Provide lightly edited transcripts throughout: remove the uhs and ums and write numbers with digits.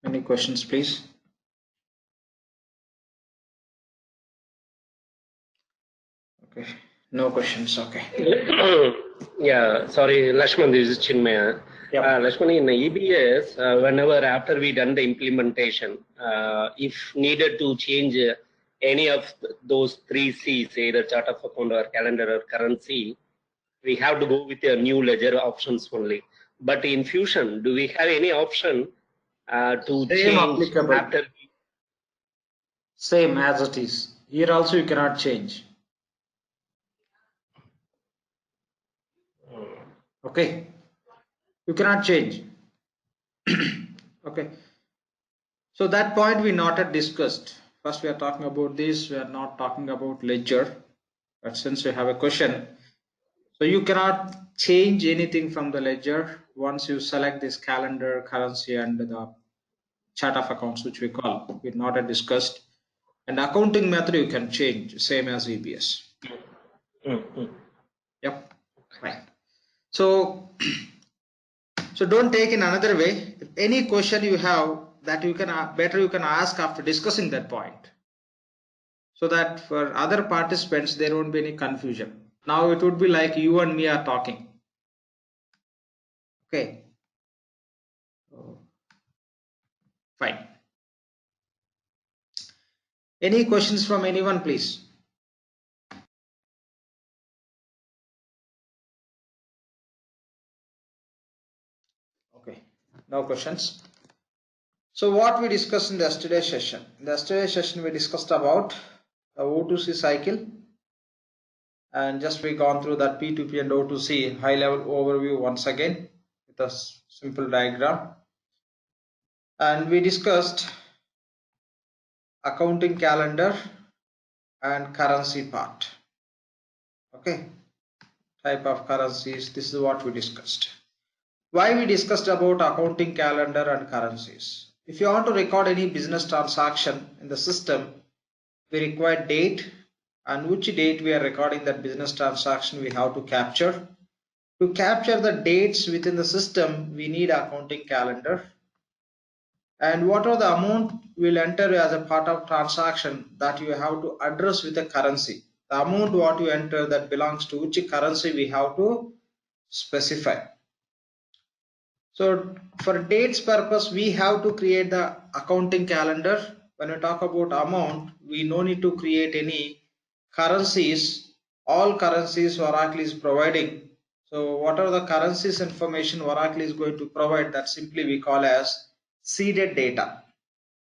Any questions, please? Okay, no questions. Okay. Yeah, sorry, Lakshman, this is Chinmaya. Yep. Lakshman, in EBS, whenever after we done the implementation, if needed to change any of those three C's, either chart of account or calendar or currency, we have to go with the new ledger options only. But in Fusion, do we have any option to Same change applicable. after? Same as it is. Here also you cannot change. Okay. You cannot change. Okay. So that point we not yet discussed. First we are talking about this. We are not talking about ledger. But since we have a question, so you cannot change anything from the ledger once you select this calendar, currency, and the chart of accounts, which we call. We not yet discussed. And accounting method you can change, same as EBS. Yep. Right. So, so don't take in another way. If any question you have that you can better you can ask after discussing that point, so that for other participants there won't be any confusion. Now it would be like you and me are talking. Okay. Fine. Any questions from anyone, please? Okay. No questions. So what we discussed in the yesterday's session? In the yesterday's session we discussed about the O2C cycle, and just we gone through that P2P and O2C high level overview once again with a simple diagram, and we discussed accounting calendar and currency part. Okay, type of currencies, this is what we discussed. Why we discussed about accounting calendar and currencies? If you want to record any business transaction in the system, we require date, and which date we are recording that business transaction we have to capture. To capture the dates within the system, we need accounting calendar. And what are the amount will enter as a part of transaction that you have to address with a currency. The amount what you enter that belongs to which currency we have to specify. So for dates purpose, we have to create the accounting calendar. When we talk about amount, we no need to create any currencies. All currencies Oracle is providing. So what are the currencies information Oracle is going to provide, that simply we call as seeded data.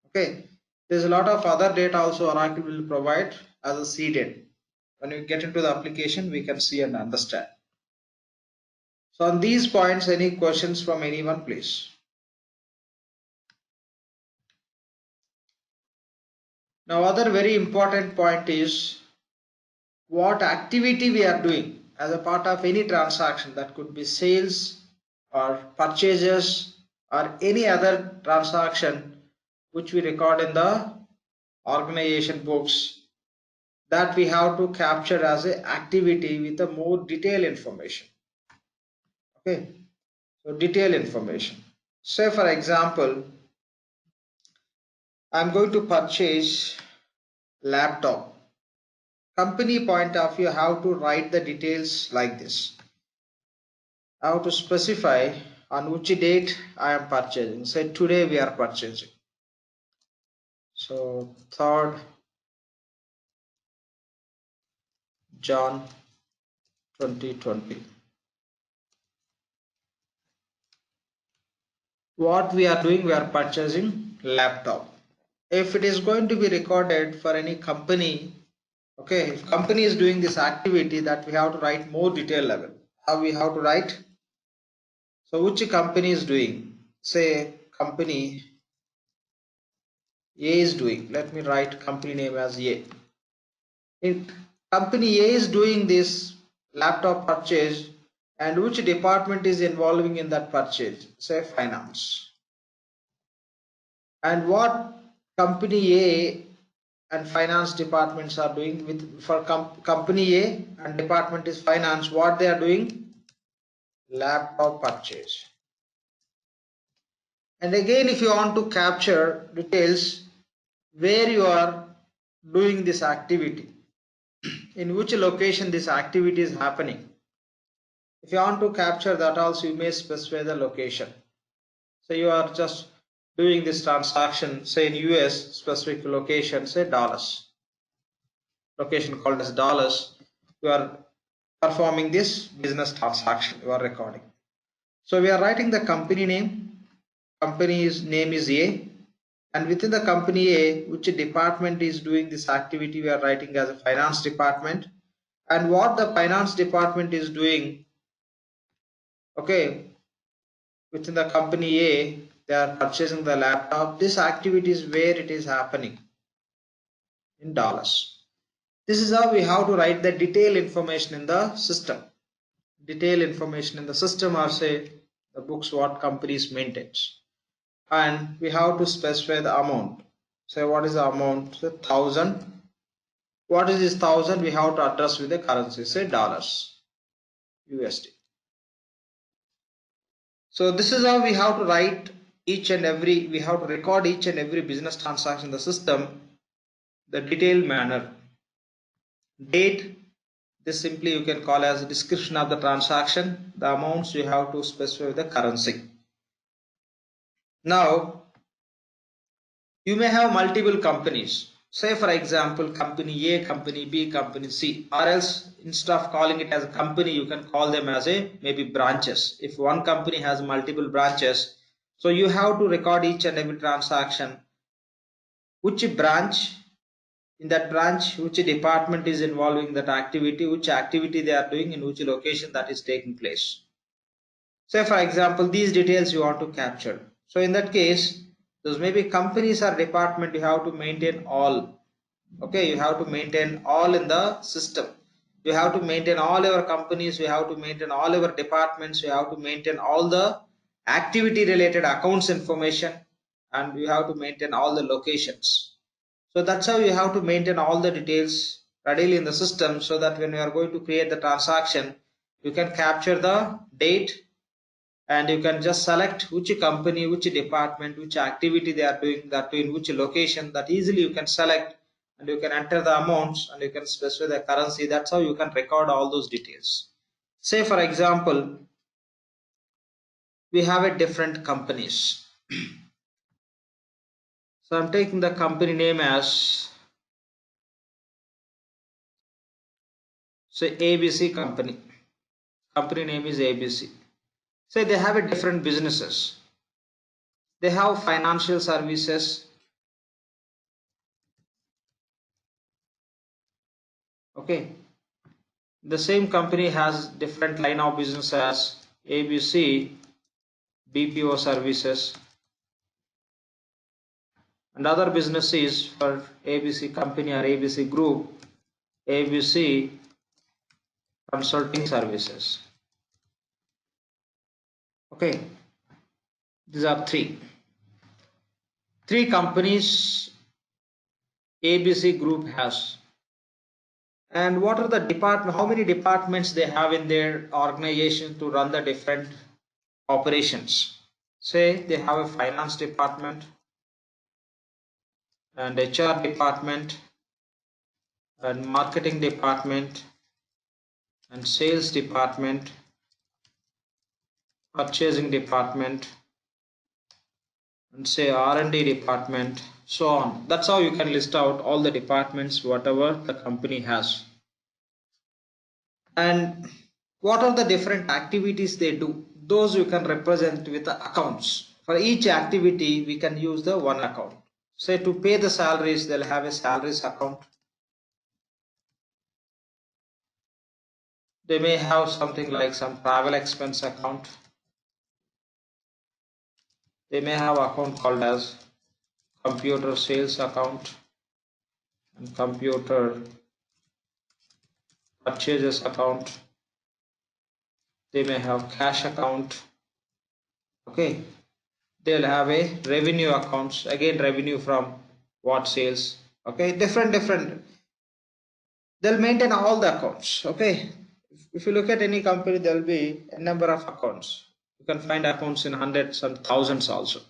Okay, there's a lot of other data also Oracle will provide as a seeded. When we get into the application, we can see and understand. So on these points, any questions from anyone, please? Now other very important point is what activity we are doing as a part of any transaction. That could be sales or purchases or any other transaction which we record in the organization books, that we have to capture as an activity with a more detailed information. Okay, so detailed information. Say for example, I'm going to purchase laptop. Company point of view, how to write the details like this. How to specify on which date I am purchasing. Say today we are purchasing. So 3rd John 2020. What we are doing, we are purchasing laptop. If it is going to be recorded for any company, okay, if company is doing this activity, that we have to write more detail level. How we have to write? So which company is doing? Say company A is doing. Let me write company name as A. If company A is doing this laptop purchase, and which department is involving in that purchase? Say finance. And what company A and finance departments are doing with for company A and department is finance, what they are doing? Laptop purchase. And again, if you want to capture details where you are doing this activity, in which location this activity is happening. If you want to capture that also, you may specify the location. So you are just doing this transaction, say in US, specific location, say dollars, location called as dollars. You are performing this business transaction, you are recording. So we are writing the company name. Company's name is A, and within the company A, which department is doing this activity, we are writing as a finance department. And what the finance department is doing, okay, within the company A, they are purchasing the laptop. This activity is where it is happening in dollars. This is how we have to write the detailed information in the system. Detailed information in the system, or say the books what companies maintains. And we have to specify the amount. Say what is the amount? Say 1000. What is this 1000? We have to address with the currency, say dollars, USD. So this is how we have to write each and every, we have to record each and every business transaction in the system, the detailed manner. Date, this simply you can call as a description of the transaction. The amounts you have to specify with the currency. Now, you may have multiple companies. Say for example, company A, company B, company C, or else instead of calling it as a company, you can call them as a maybe branches. If one company has multiple branches, so you have to record each and every transaction, which branch, in that branch, which department is involving that activity, which activity they are doing, in which location that is taking place. Say for example, these details you want to capture. So in that case, those maybe companies or department, you have to maintain all. Okay, you have to maintain all in the system. You have to maintain all your companies, you have to maintain all your departments, you have to maintain all the activity related accounts information, and you have to maintain all the locations. So that's how you have to maintain all the details readily in the system, so that when you are going to create the transaction, you can capture the date, and you can just select which company, which department, which activity they are doing, that in which location, that easily you can select, and you can enter the amounts, and you can specify the currency. That's how you can record all those details. Say for example, we have a different companies. So I'm taking the company name as, say, ABC company. Company name is ABC. Say they have a different businesses. They have financial services. Okay. The same company has different line of business as ABC BPO services, and other businesses for ABC company or ABC group, ABC consulting services. Okay, these are three companies ABC group has. And what are the department, how many departments they have in their organization to run the different operations? Say they have a finance department and HR department and marketing department and sales department, purchasing department, and say R&D department, so on. That's how you can list out all the departments whatever the company has. And what are the different activities they do, those you can represent with the accounts. For each activity we can use the one account. Say to pay the salaries, they'll have a salaries account. They may have something like some travel expense account. They may have account called as computer sales account and computer purchases account. They may have cash account. Okay, they'll have a revenue accounts, again revenue from what sales. Okay, different they'll maintain all the accounts. Okay, if you look at any company, there'll be a number of accounts. You can find accounts in hundreds and thousands also.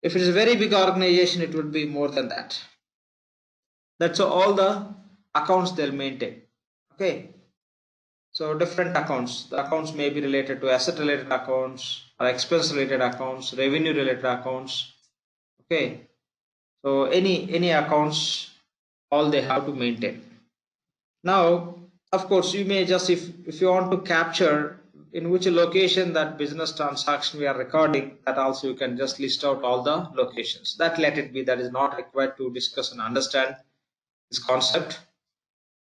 If it is a very big organization, it would be more than that. That's all the accounts they'll maintain. Okay. So different accounts. The accounts may be related to asset related accounts or expense related accounts, revenue related accounts. Okay. So any accounts, all they have to maintain. Now, of course, you may just, if you want to capture in which location that business transaction we are recording, that also you can just list out all the locations. That let it be, that is not required to discuss and understand this concept.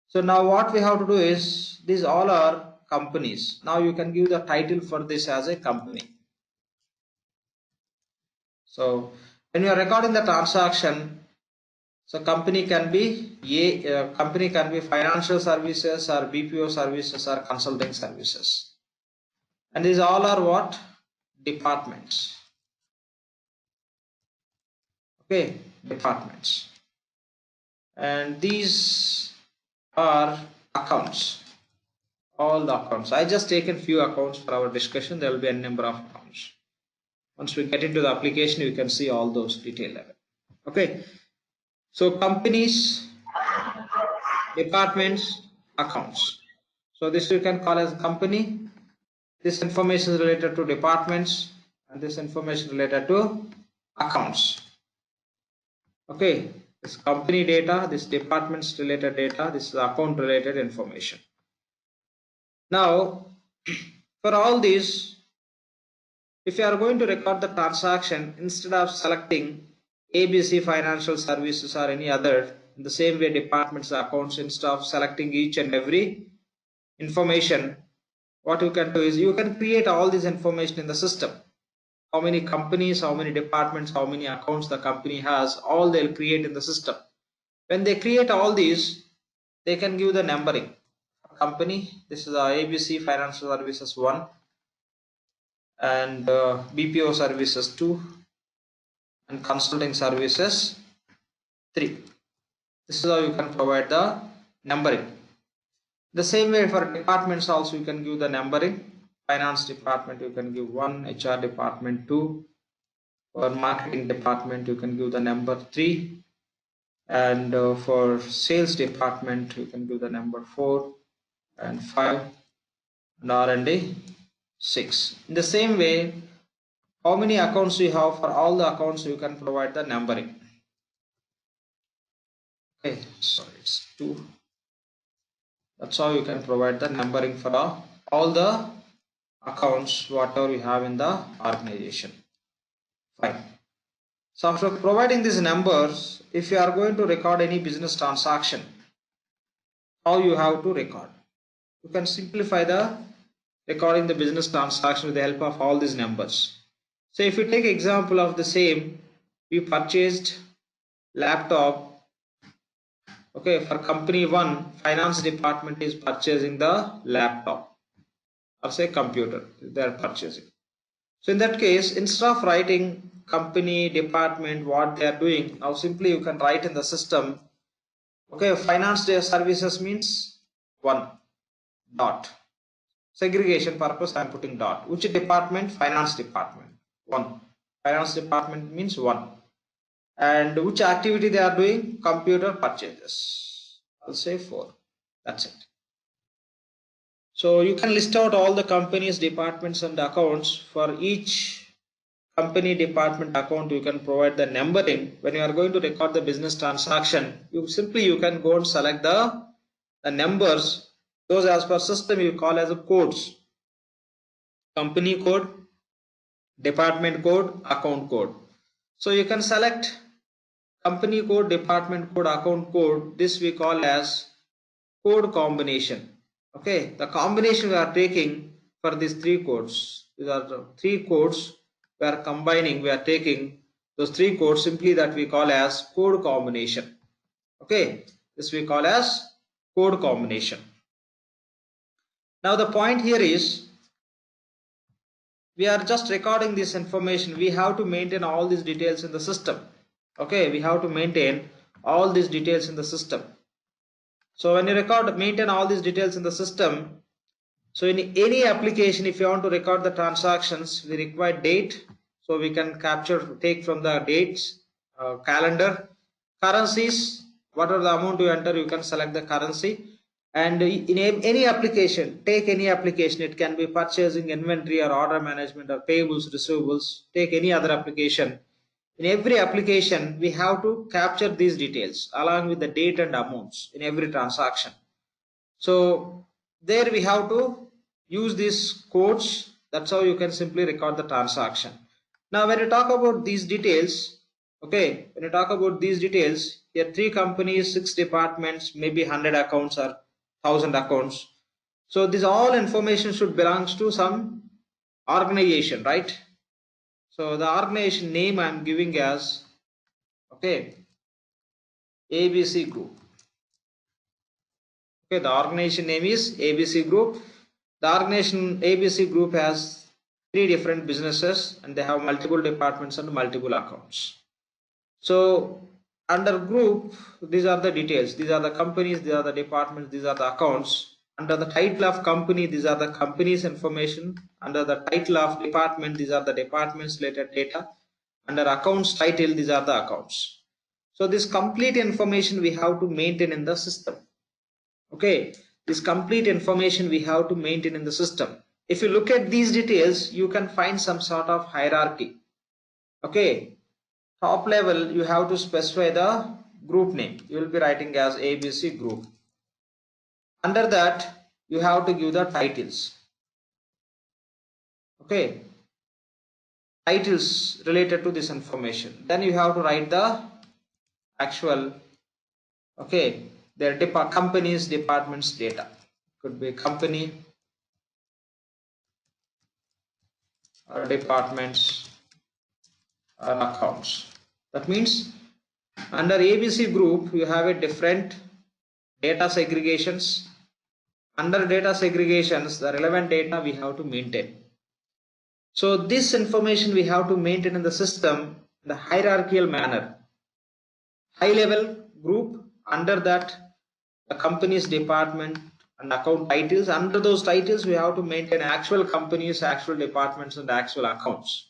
So now what we have to do is, these all are companies. Now you can give the title for this as a company. So when you are recording the transaction, so company can be financial services or BPO services or consulting services. And these all are what? Departments. Okay, departments. And these are accounts. All the accounts. I just taken few accounts for our discussion. There will be a number of accounts. Once we get into the application, you can see all those detail level. Okay. So companies, departments, accounts. So this you can call as company. This information is related to departments, and this information related to accounts. Okay, this company data, this departments related data, this is account related information. Now, for all these, if you are going to record the transaction, instead of selecting ABC Financial Services or any other, in the same way departments, accounts, instead of selecting each and every information, what you can do is you can create all this information in the system. How many companies, how many departments, how many accounts the company has, all they'll create in the system. When they create all these, they can give the numbering. Company, this is ABC Financial Services 1 and BPO Services 2 and Consulting Services 3. This is how you can provide the numbering. The same way for departments also you can give the numbering. Finance department you can give 1, HR department 2, for marketing department you can give the number 3, and for sales department you can give the number 4 and 5, and R&D 6. In the same way, how many accounts you have, for all the accounts you can provide the numbering. Okay, so it's 2. That's how you can provide the numbering for all the accounts whatever you have in the organization. Fine. So after providing these numbers, if you are going to record any business transaction, how you have to record? You can simplify the recording the business transaction with the help of all these numbers. So if you take example of the same, we purchased laptop. Okay, for company 1, finance department is purchasing the laptop or say computer they are purchasing. So in that case, instead of writing company, department, what they are doing, now simply you can write in the system. Okay, finance services means 1 dot. Segregation purpose I am putting dot. Which department? Finance department 1. Finance department means 1. And which activity they are doing? Computer purchases. I'll say 4. That's it. So you can list out all the companies, departments and accounts. For each company, department, account, you can provide the numbering. When you are going to record the business transaction, you can go and select the numbers. Those as per system you call as a codes. Company code, department code, account code. So you can select company code, department code, account code. This we call as code combination. Okay, the combination we are taking for these 3 codes. These are the 3 codes we are combining. We are taking those 3 codes simply that we call as code combination. Okay, this we call as code combination. Now the point here is, we are just recording this information. We have to maintain all these details in the system. Okay, we have to maintain all these details in the system. So when you maintain all these details in the system, so in any application, if you want to record the transactions, we require date. So we can take from the dates, calendar, currencies, whatever the amount you enter, you can select the currency. And in any application, take any application, it can be purchasing, inventory, or order management, or payables, receivables, take any other application. In every application, we have to capture these details along with the date and amounts in every transaction. So there we have to use these codes. That's how you can simply record the transaction. Now when you talk about these details, okay, when you talk about these details, here 3 companies, 6 departments, maybe 100 accounts or 1000 accounts. So this all information should belongs to some organization, right? So the organization name I am giving as, okay, ABC Group. Okay, the organization name is ABC Group. The organization ABC Group has 3 different businesses and they have multiple departments and multiple accounts. So under group, these are the details. These are the companies, these are the departments, these are the accounts. Under the title of company, these are the company's information. Under the title of department, these are the department's related data. Under accounts title, these are the accounts. So this complete information we have to maintain in the system. Okay, this complete information we have to maintain in the system. If you look at these details, you can find some sort of hierarchy. Okay, top level you have to specify the group name. You will be writing as ABC Group. Under that you have to give the titles. Okay, titles related to this information. Then you have to write the actual, okay, their company's department's data. Could be company or departments or accounts. That means under ABC Group you have a different data segregations. Under data segregations, the relevant data we have to maintain. So this information we have to maintain in the system in the hierarchical manner. High level group, under that the company's department and account titles. Under those titles we have to maintain actual companies, actual departments and actual accounts.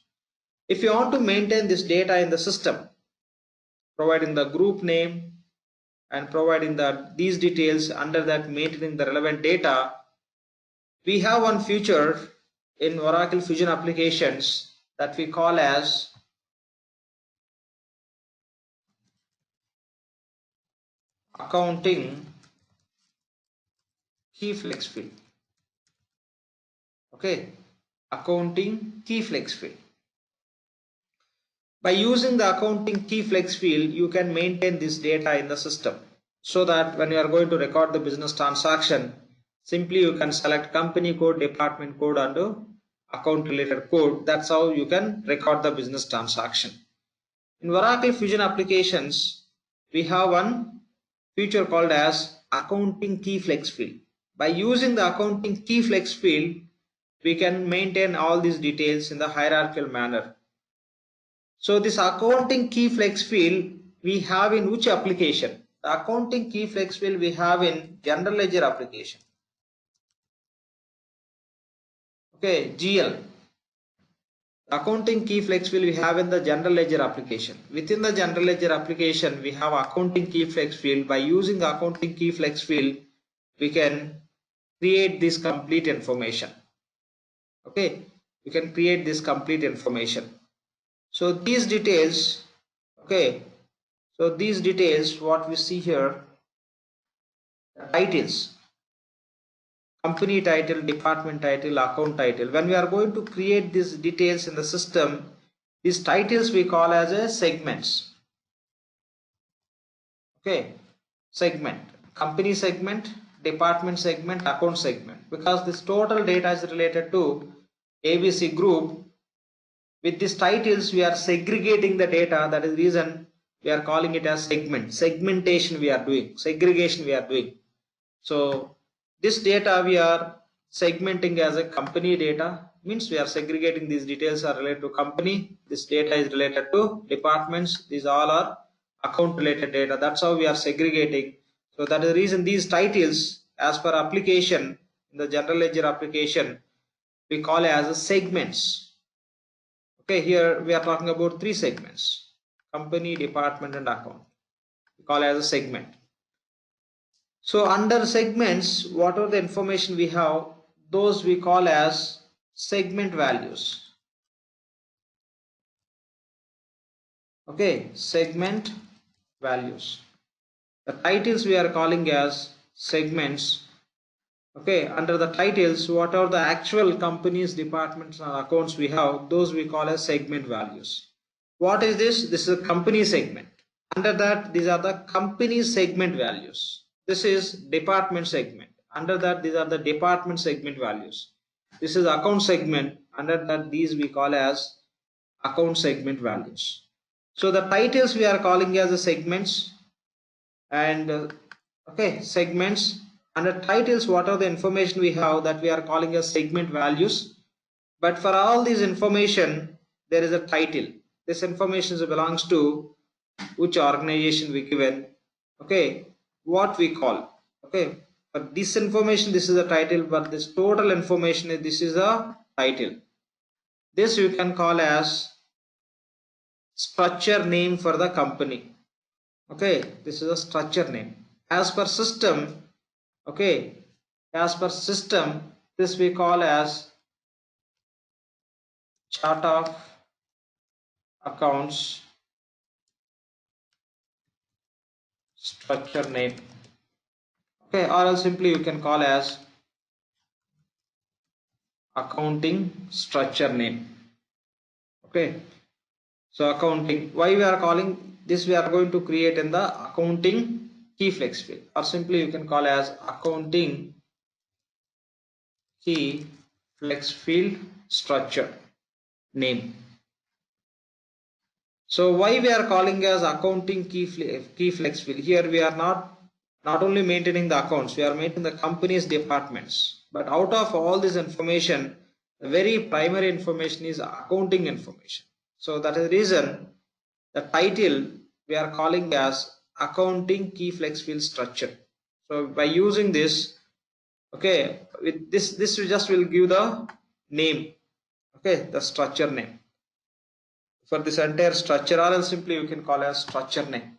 If you want to maintain this data in the system, providing the group name and providing these details, under that maintaining the relevant data, we have one feature in Oracle Fusion applications that we call as accounting key flex field. Okay, accounting key flex field. By using the accounting key flex field, you can maintain this data in the system so that when you are going to record the business transaction, simply you can select company code, department code and account related code. That's how you can record the business transaction. In Oracle Fusion applications, we have one feature called as accounting key flex field. By using the accounting key flex field, we can maintain all these details in the hierarchical manner. So this accounting key flex field we have in which application? The accounting key flex field we have in general ledger application. Okay, GL. Accounting key flex field we have in the general ledger application. Within the general ledger application, we have accounting key flex field. By using the accounting key flex field, we can create this complete information. Okay, we can create this complete information. So these details, okay, so these details what we see here, titles, company title, department title, account title. When we are going to create these details in the system, these titles we call as a segments. Okay, segment, company segment, department segment, account segment, because this total data is related to ABC Group. With these titles we are segregating the data. That is the reason we are calling it as segment. Segmentation we are doing, segregation we are doing. So this data we are segmenting as a company data, means we are segregating these details are related to company, this data is related to departments, these all are account related data. That's how we are segregating. So that is the reason these titles as per application in the general ledger application we call as segments. Okay, here we are talking about three segments: company, department, and account. We call it as a segment. So under segments, what are the information we have? Those we call as segment values. Okay, segment values. The titles we are calling as segments. Okay, under the titles, what are the actual companies, departments, and accounts we have? Those we call as segment values. What is this? This is a company segment. Under that, these are the company segment values. This is department segment. Under that, these are the department segment values. This is account segment. Under that, these we call as account segment values. So the titles we are calling as the segments, and okay, segments. Under titles, what are the information we have that we are calling as segment values? But for all this information, there is a title. This information belongs to which organization we given, okay, what we call, okay. But this information, this is a title, but this total information, this is a title. This you can call as structure name for the company. Okay, this is a structure name. As per system, okay, as per system, this we call as chart of accounts structure name. Okay, or else simply you can call as accounting structure name. Okay, so accounting, why we are calling this, we are going to create in the accounting key flex field, or simply you can call as accounting key flex field structure name. So why we are calling as accounting key flex field? Here we are not only maintaining the accounts, we are maintaining the company's departments. But out of all this information, the very primary information is accounting information. So that is the reason the title we are calling as accounting key flex field structure. So by using this, okay, with this we just will give the name, okay, the structure name for this entire structure, or else simply you can call as structure name.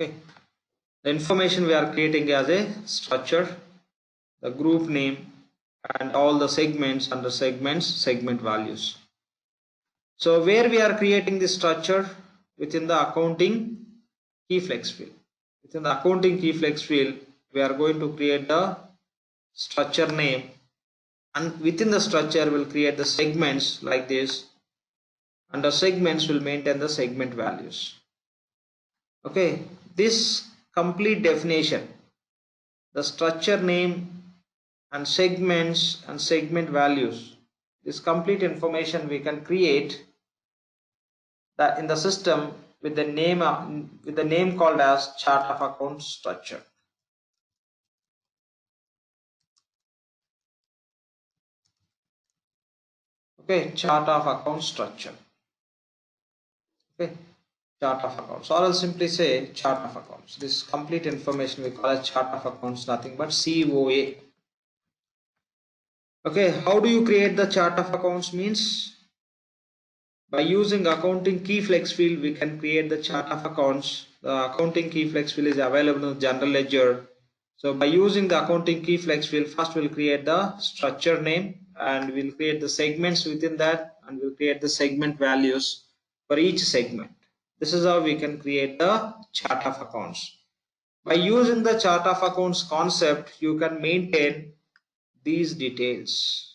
Okay, the information we are creating as a structure, the group name, and all the segments under segments, segment values. So where we are creating this structure? Within the accounting key flex field. Within the accounting key flex field, we are going to create the structure name, and within the structure we'll create the segments like this. Under segments we'll maintain the segment values. Okay, this complete definition, the structure name and segments and segment values, this complete information we can create that in the system with the name called as chart of account structure. Okay, chart of account structure. Okay, chart of accounts, or I'll simply say chart of accounts. This complete information we call as chart of accounts, nothing but COA. Okay, how do you create the chart of accounts? Means by using accounting key flex field we can create the chart of accounts. The accounting key flex field is available in the general ledger. So by using the accounting key flex field, first we'll create the structure name, and we'll create the segments within that, and we'll create the segment values for each segment. This is how we can create the chart of accounts. By using the chart of accounts concept, you can maintain these details.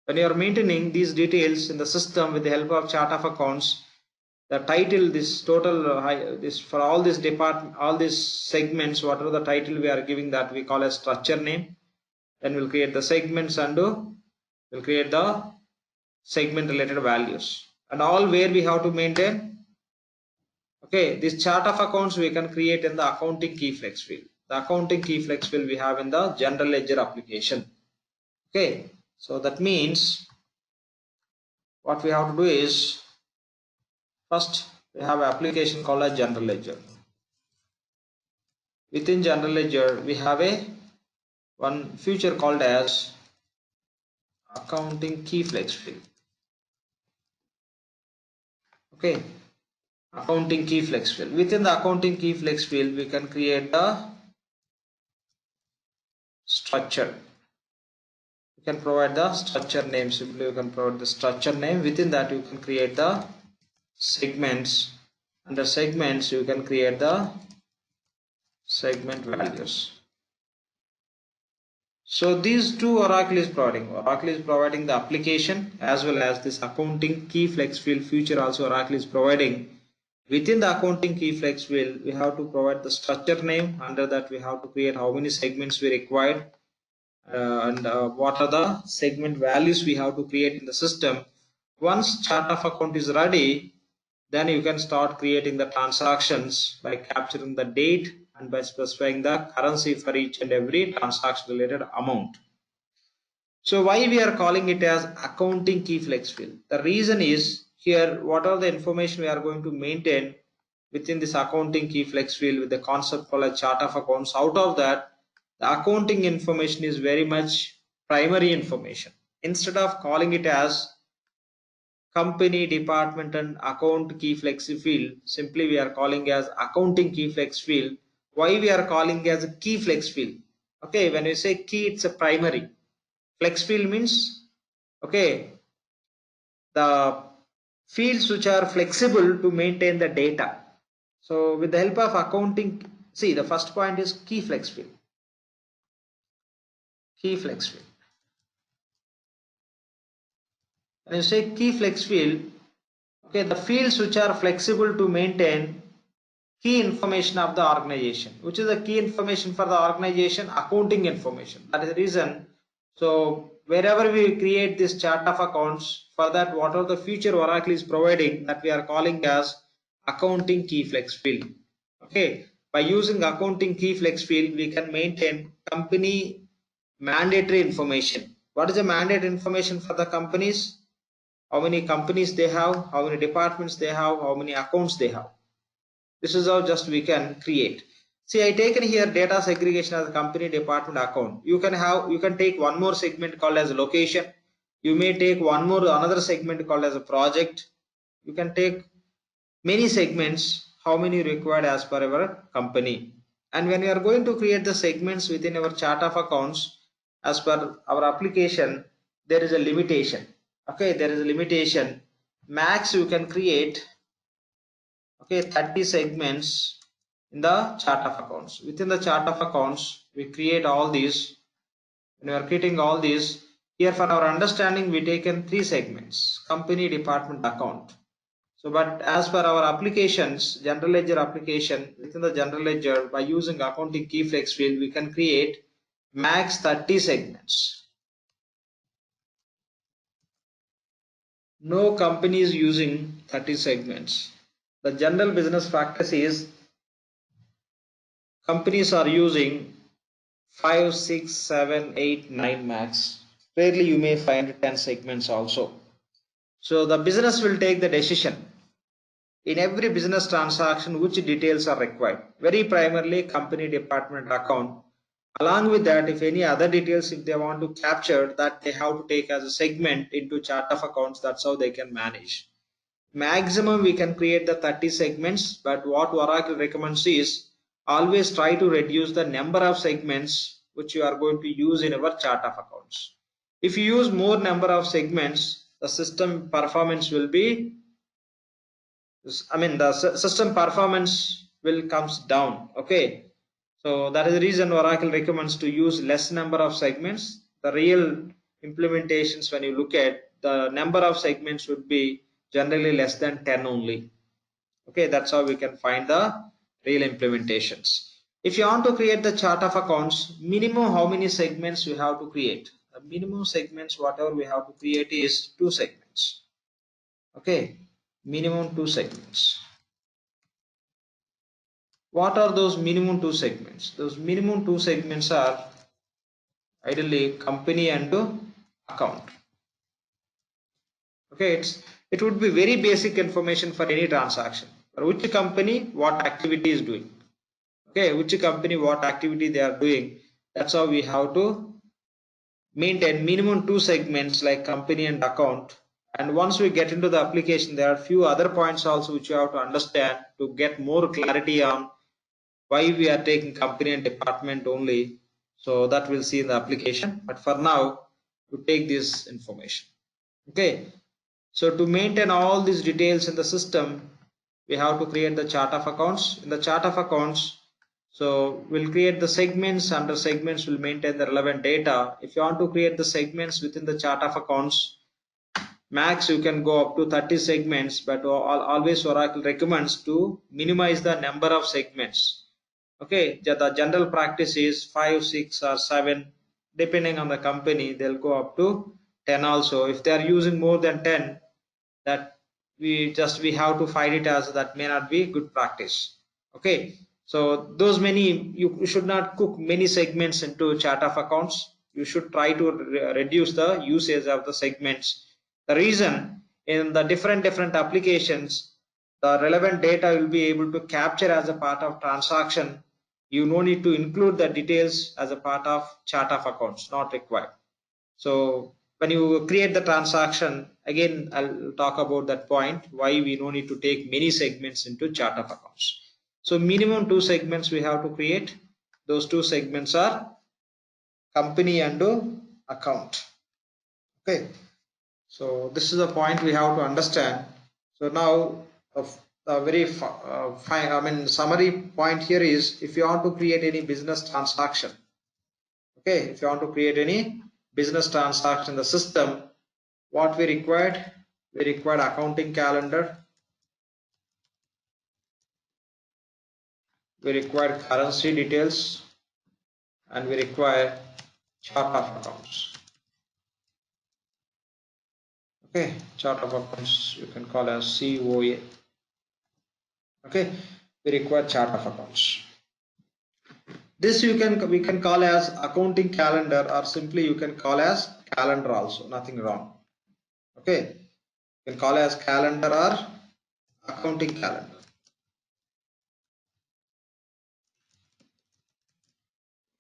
When you are maintaining these details in the system with the help of chart of accounts, the title, this total, this for all this department, all these segments, whatever the title we are giving, that we call as structure name. Then we'll create the segments and we'll create the segment related values, and all where we have to maintain. Okay, this chart of accounts we can create in the accounting key flex field. The accounting key flex field we have in the general ledger application. Okay, so that means what we have to do is, first we have an application called a general ledger. Within general ledger we have a one feature called as accounting key flex field. Okay, accounting key flex field. Within the accounting key flex field, we can create the structure. You can provide the structure name. Simply you can provide the structure name. Within that you can create the segments. Under segments you can create the segment values. So these two Oracle is providing. Oracle is providing the application as well as this accounting key flex field feature also Oracle is providing. Within the accounting key flex field we have to provide the structure name. Under that we have to create how many segments we required. And what are the segment values we have to create in the system. Once chart of account is ready, then you can start creating the transactions by capturing the date and by specifying the currency for each and every transaction related amount. So why we are calling it as accounting key flex field? The reason is here what are the information we are going to maintain within this accounting key flex field with the concept called a chart of accounts. Out of that, the accounting information is very much primary information. Instead of calling it as company, department and account key flex field, simply we are calling as accounting key flex field. Why we are calling as a key flex field? Okay, when we say key, it's a primary. Flex field means, okay, the fields which are flexible to maintain the data. So with the help of accounting, see the first point is key flex field. Key flex field. When you say key flex field, okay, the fields which are flexible to maintain key information of the organization. Which is the key information for the organization? Accounting information. That is the reason. So wherever we create this chart of accounts, for that what are the feature Oracle is providing, that we are calling as accounting key flex field. Okay, by using accounting key flex field we can maintain company mandatory information. What is the mandatory information for the companies? How many companies they have, how many departments they have, how many accounts they have. This is how just we can create. See, I taken here data segregation as a company, department, account. You can take one more segment called as location. You may take another segment called as a project. You can take many segments, how many required as per our company. And when we are going to create the segments within our chart of accounts, as per our application, there is a limitation. Okay, there is a limitation. Max you can create, okay, 30 segments in the chart of accounts. Within the chart of accounts, we create all these. When we are creating all these, here for our understanding, we taken 3 segments: company, department, account. So, but as per our applications, general ledger application, within the general ledger, by using accounting key flex field, we can create max 30 segments. No company is using 30 segments. The general business practice is companies are using 5, 6, 7, 8, 9 max. Rarely you may find 10 segments also. So the business will take the decision in every business transaction which details are required. Very primarily company, department, account. Along with that, if any other details if they want to capture, that they have to take as a segment into chart of accounts. That's how they can manage. Maximum we can create the 30 segments, but what Oracle recommends is always try to reduce the number of segments which you are going to use in our chart of accounts. If you use more number of segments, the system performance will be, the system performance will comes down. Okay, so that is the reason Oracle recommends to use less number of segments. The real implementations, when you look at the number of segments, would be generally less than 10 only. Okay, that's how we can find the real implementations. If you want to create the chart of accounts, minimum how many segments you have to create? The minimum segments whatever we have to create is 2 segments. Okay, minimum 2 segments. What are those minimum 2 segments? Those minimum 2 segments are ideally company and account. Okay, it would be very basic information for any transaction. For which company, what activity is doing. Okay, which company, what activity they are doing. That's how we have to maintain minimum 2 segments like company and account. And once we get into the application, there are a few other points also which you have to understand to get more clarity on why we are taking company and department only. So that we'll see in the application. But for now, to take this information. Okay. So to maintain all these details in the system, we have to create the chart of accounts. In the chart of accounts, so we'll create the segments. Under segments, we'll maintain the relevant data. If you want to create the segments within the chart of accounts, max you can go up to 30 segments, but always Oracle recommends to minimize the number of segments. Okay, the general practice is 5, 6 or 7, depending on the company, they'll go up to 10 also. If they are using more than 10, that we have to find it as that may not be good practice. Okay, so those many, you should not cook many segments into chart of accounts. You should try to reduce the usage of the segments. The reason, in the different applications, the relevant data will be able to capture as a part of transaction. You no need to include the details as a part of chart of accounts, not required. So when you create the transaction, again I'll talk about that point, why we no need to take many segments into chart of accounts. So minimum 2 segments we have to create. Those 2 segments are company and account. Okay, so this is a point we have to understand. So now the very summary point here is, if you want to create any business transaction, okay, if you want to create any business transaction in the system, what we required? We required accounting calendar, we required currency details, and we require chart of accounts. Okay, chart of accounts you can call as COA. Okay, we require chart of accounts. This we can call as accounting calendar, or simply you can call as calendar also, nothing wrong. Okay, you can call as calendar or accounting calendar.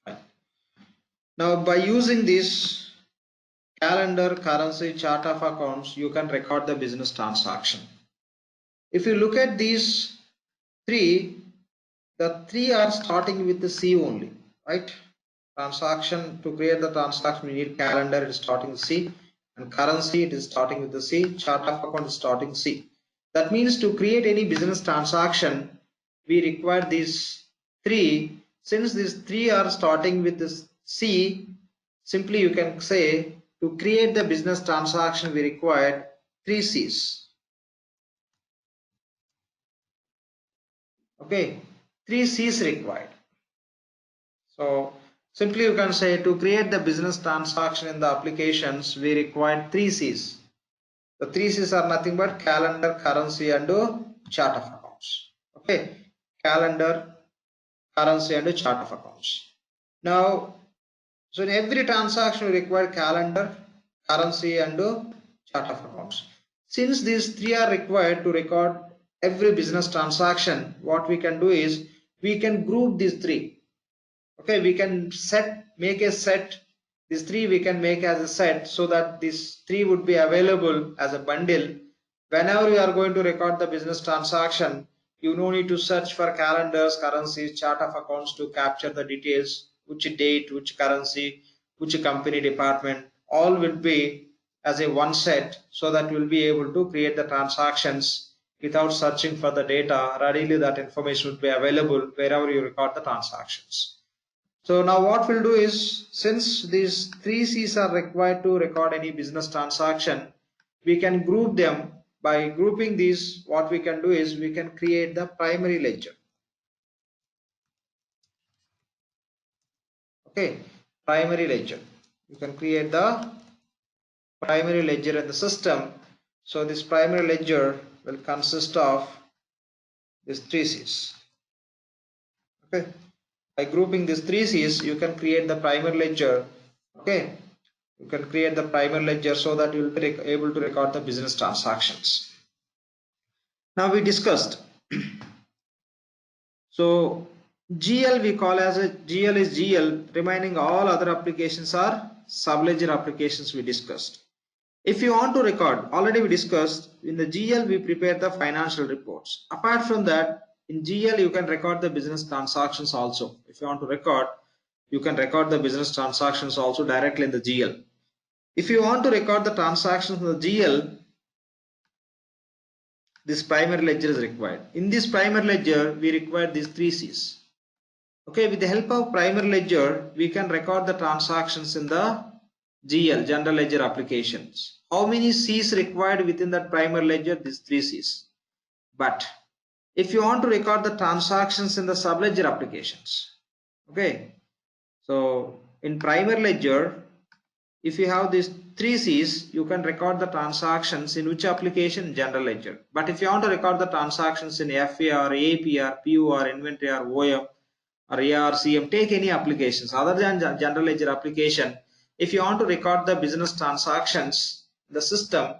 Fine. Now by using this calendar, currency, chart of accounts, you can record the business transaction. If you look at these 3, the 3 are starting with the C only, right? Transaction, to create the transaction we need calendar, it is starting with C, and currency it is starting with the C, chart of account is starting C. That means to create any business transaction we require these 3. Since these 3 are starting with this C, simply you can say to create the business transaction we required 3 C's. Okay, 3 C's required. So simply you can say to create the business transaction in the applications we require 3 C's. The 3 C's are nothing but calendar, currency and chart of accounts. Okay, calendar, currency and chart of accounts. Now, so in every transaction we require calendar, currency and chart of accounts. Since these 3 are required to record every business transaction, what we can do is we can group these 3. Okay, we can make a set, these 3 we can make as a set, so that these 3 would be available as a bundle. Whenever you are going to record the business transaction, you no need to search for calendars, currencies, chart of accounts to capture the details, which date, which currency, which company, department, all will be as a one set, so that you will be able to create the transactions without searching for the data. Readily that information would be available wherever you record the transactions. So now what we'll do is, since these 3 C's are required to record any business transaction, we can group them. By grouping these, what we can do is we can create the primary ledger. Okay, primary ledger. You can create the primary ledger in the system. So this primary ledger will consist of these 3 C's. Okay. By grouping these 3 C's, you can create the primary ledger. Okay, you can create the primary ledger so that you will be able to record the business transactions. Now we discussed. So GL we call as a GL is GL, remaining all other applications are subledger applications we discussed. If you want to record, already we discussed, in the GL we prepare the financial reports. Apart from that, in GL you can record the business transactions also. If you want to record, you can record the business transactions also directly in the GL. If you want to record the transactions in the GL, this primary ledger is required. In this primary ledger, we require these 3 C's. Okay, with the help of primary ledger, we can record the transactions in the GL, general ledger applications. How many C's required within that primary ledger? These 3 C's. But if you want to record the transactions in the subledger applications, okay, so in primary ledger, if you have these 3 C's, you can record the transactions in which application? General ledger. But if you want to record the transactions in FA or AP or PU or inventory or OM or ARCM, take any applications other than general ledger application. If you want to record the business transactions, the system,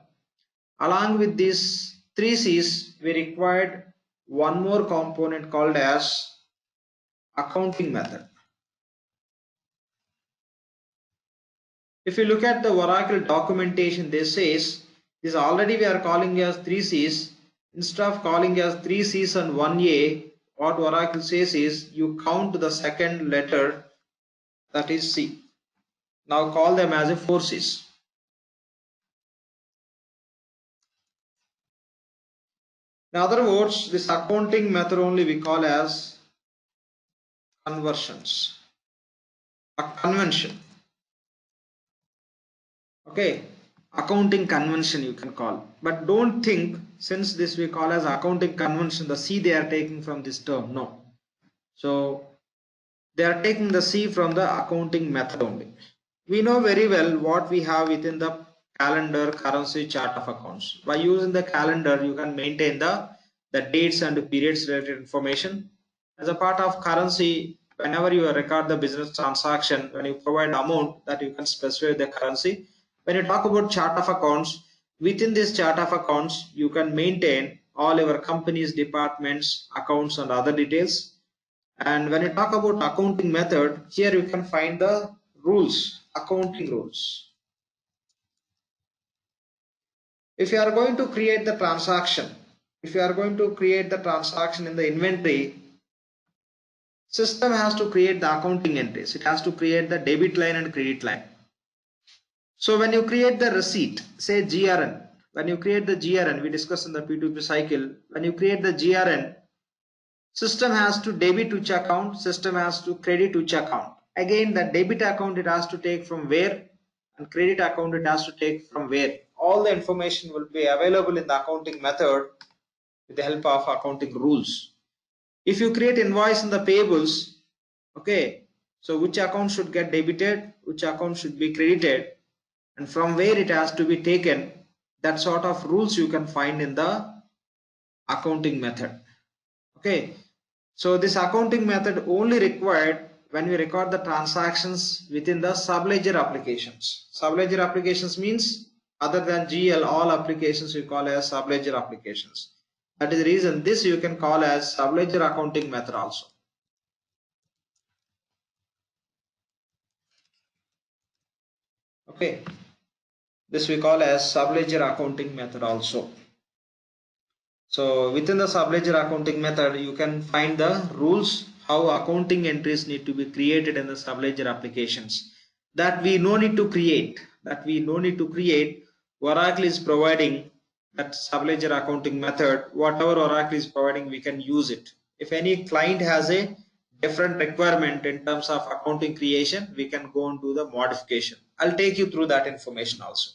along with these 3 C's, we required one more component called as accounting method. If you look at the Oracle documentation, they says this already we are calling as 3 C's. Instead of calling as 3 C's and 1 A, what Oracle says is you count the second letter, that is C. Now call them as a 4 C's. In other words, this accounting method only we call as conversions, a convention. Okay, accounting convention you can call. But don't think, since this we call as accounting convention, the C they are taking from this term. No. So they are taking the C from the accounting method only. We know very well what we have within the calendar, currency, chart of accounts. By using the calendar, you can maintain the dates and periods related information. As a part of currency, whenever you record the business transaction, when you provide amount, that you can specify the currency. When you talk about chart of accounts, within this chart of accounts, you can maintain all your company's departments, accounts and other details. And when you talk about accounting method, here you can find the rules, accounting rules. If you are going to create the transaction, in the inventory, system has to create the accounting entries. It has to create the debit line and credit line. So when you create the receipt, say GRN, when you create the GRN, we discussed in the P2P cycle, when you create the GRN, system has to debit which account, system has to credit which account. Again, the debit account it has to take from where, and credit account it has to take from where. All the information will be available in the accounting method with the help of accounting rules. If you create invoice in the payables, okay, so which account should get debited, which account should be credited, and from where it has to be taken, that sort of rules you can find in the accounting method. Okay, so this accounting method only required when we record the transactions within the subledger applications. Subledger applications means other than GL, all applications we call as subledger applications. That is the reason this you can call as subledger accounting method also. Okay, this we call as subledger accounting method also. So within the subledger accounting method, you can find the rules how accounting entries need to be created in the subledger applications. That we no need to create. Oracle is providing that subledger accounting method. Whatever Oracle is providing, we can use it. If any client has a different requirement in terms of accounting creation, we can go and do the modification. I'll take you through that information also.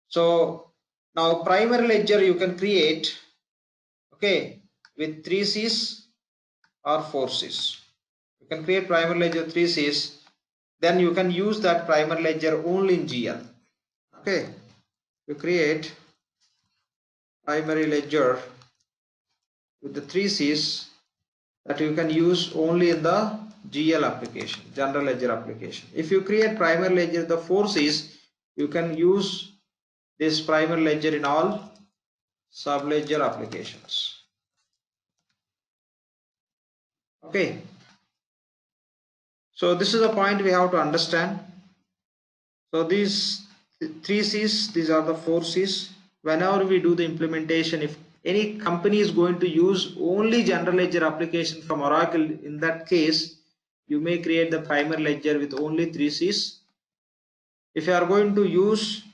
So now primary ledger you can create, okay, with 3 C's or 4 C's. You can create primary ledger 3 C's, then you can use that primary ledger only in GL. Okay, you create primary ledger with the 3 C's that you can use only in the GL application, general ledger application. If you create primary ledger the 4 C's, you can use this primary ledger in all subledger applications. Okay, So this is a point we have to understand. So these 3Cs, these are the 4Cs. Whenever we do the implementation, if any company is going to use only general ledger application from Oracle, in that case, you may create the primary ledger with only 3Cs. If you are going to use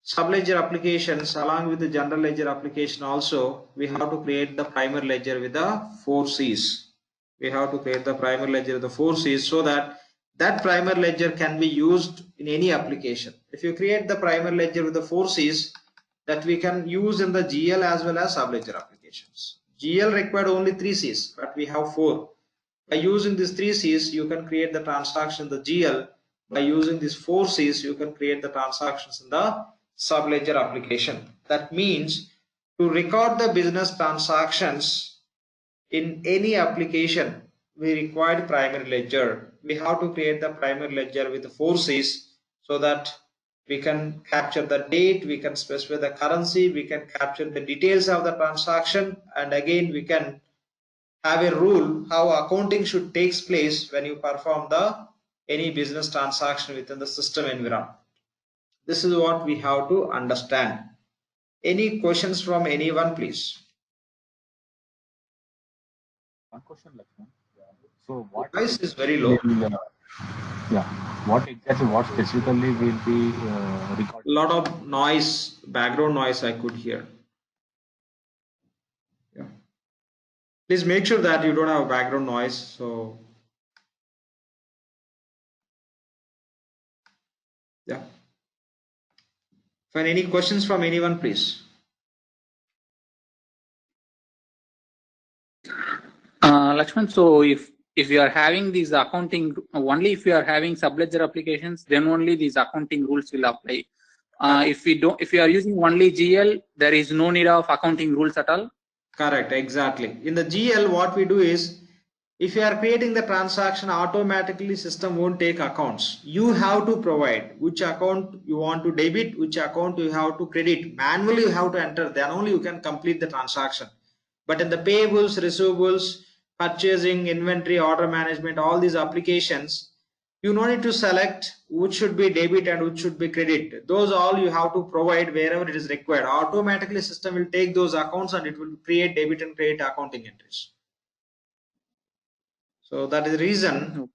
subledger applications along with the general ledger application also, we have to create the primary ledger with the 4Cs. We have to create the primary ledger with the 4Cs so that that primary ledger can be used in any application. If you create the primary ledger with the 4Cs, that we can use in the GL as well as subledger applications. GL required only 3Cs, but we have 4. By using these 3Cs, you can create the transaction in the GL. By using these 4Cs, you can create the transactions in the subledger application. That means to record the business transactions in any application, we require primary ledger. We have to create the primary ledger with the 4Cs so that we can capture the date, we can specify the currency, we can capture the details of the transaction, and again we can have a rule how accounting should take place when you perform the any business transaction within the system environment. This is what we have to understand. Any questions from anyone, please? One question, Lakshman. So what Voice is very will, low. yeah, what exactly, what specifically will be recorded? A lot of noise, background noise I could hear. Yeah. Please make sure that you don't have background noise. So yeah. Fine. Any questions from anyone, please? Lakshman, so if you are having these accounting, only if you are having subledger applications, then only these accounting rules will apply. If you are using only GL, there is no need of accounting rules at all. Correct, exactly. In the GL, what we do is, if you are creating the transaction, automatically system won't take accounts. You have to provide which account you want to debit, which account you have to credit. Manually you have to enter, then only you can complete the transaction. But in the payables, receivables, purchasing, inventory, order management, all these applications, you no need to select which should be debit and which should be credit. Those all you have to provide wherever it is required. Automatically system will take those accounts and it will create debit and credit accounting entries. So that is the reason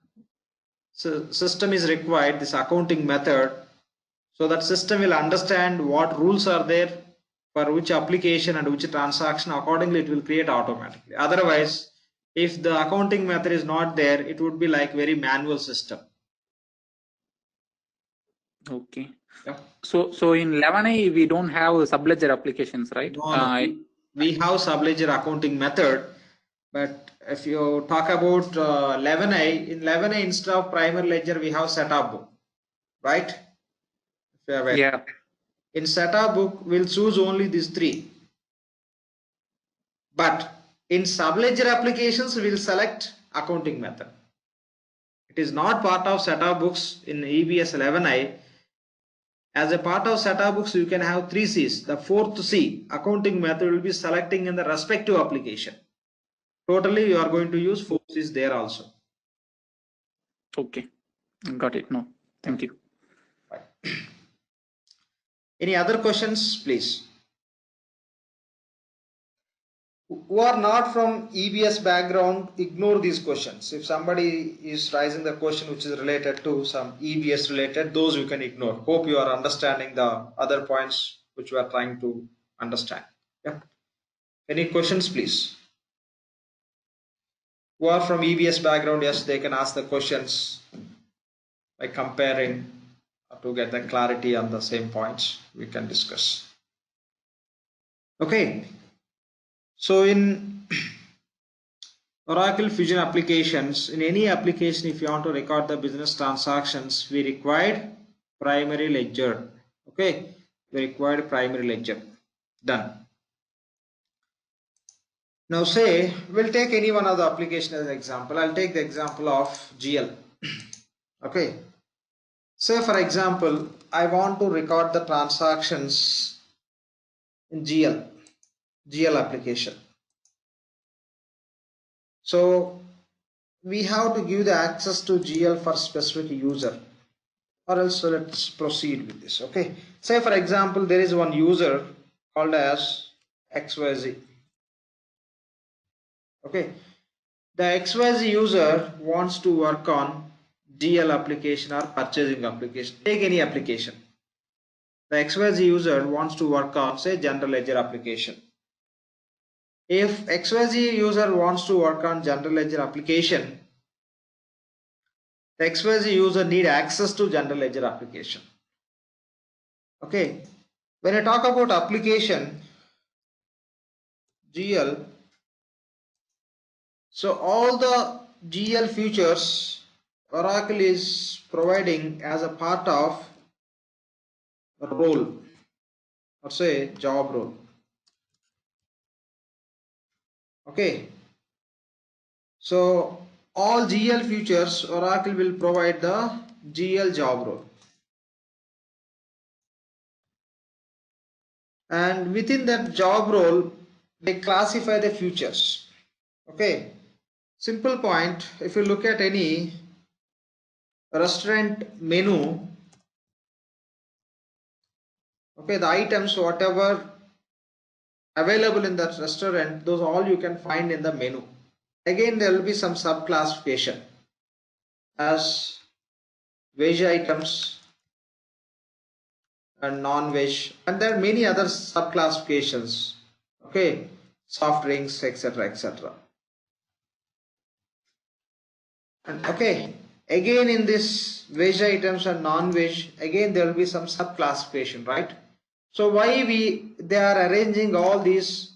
system is required this accounting method, so that system will understand what rules are there for which application and which transaction. Accordingly it will create automatically. Otherwise, if the accounting method is not there, it would be like very manual system. Okay. Yeah. So in 11A we don't have subledger applications, right? No. We have subledger accounting method, but if you talk about 11A, in 11A instead of primary ledger we have setup book, right? Yeah. In setup book we'll choose only these 3, but in subledger applications we'll select accounting method. It is not part of setup books in EBS 11I. As a part of setup books, you can have 3 C's. The 4th C, accounting method, will be selecting in the respective application. Totally, you are going to use 4 C's there also. Okay, got it. No, thank you. Right. Any other questions, please? Who are not from EBS background, ignore these questions. If somebody is raising the question which is related to some EBS related, those you can ignore. Hope you are understanding the other points which we are trying to understand. Yeah. Any questions, please? Who are from EBS background, yes, they can ask the questions by comparing to get the clarity on the same points we can discuss. Okay. So in Oracle Fusion applications, in any application, if you want to record the business transactions, we require primary ledger. Okay, we require primary ledger. Done. Now say, we'll take any one of the application as an example. I'll take the example of GL. Okay. Say for example, I want to record the transactions in GL application. So we have to give the access to GL for specific user, or else let's proceed with this. Okay, say for example there is one user called as XYZ. Okay, the XYZ user wants to work on GL application or purchasing application. Take any application. The XYZ user wants to work on, say, general ledger application. If XYZ user wants to work on general ledger application, the XYZ user need access to general ledger application. Okay, when I talk about application GL, so all the GL features Oracle is providing as a part of a role, or say job role. Okay, so all GL features Oracle will provide the GL job role, and within that job role they classify the features. Okay, simple point, if you look at any restaurant menu, okay, the items whatever available in that restaurant, those all you can find in the menu. Again, there will be some sub classification as veg items and non-veg, and there are many other sub classifications. Okay, soft drinks, etc., etc. And okay, again in this veg items and non-veg, again there will be some sub classification, right? So why they are arranging all these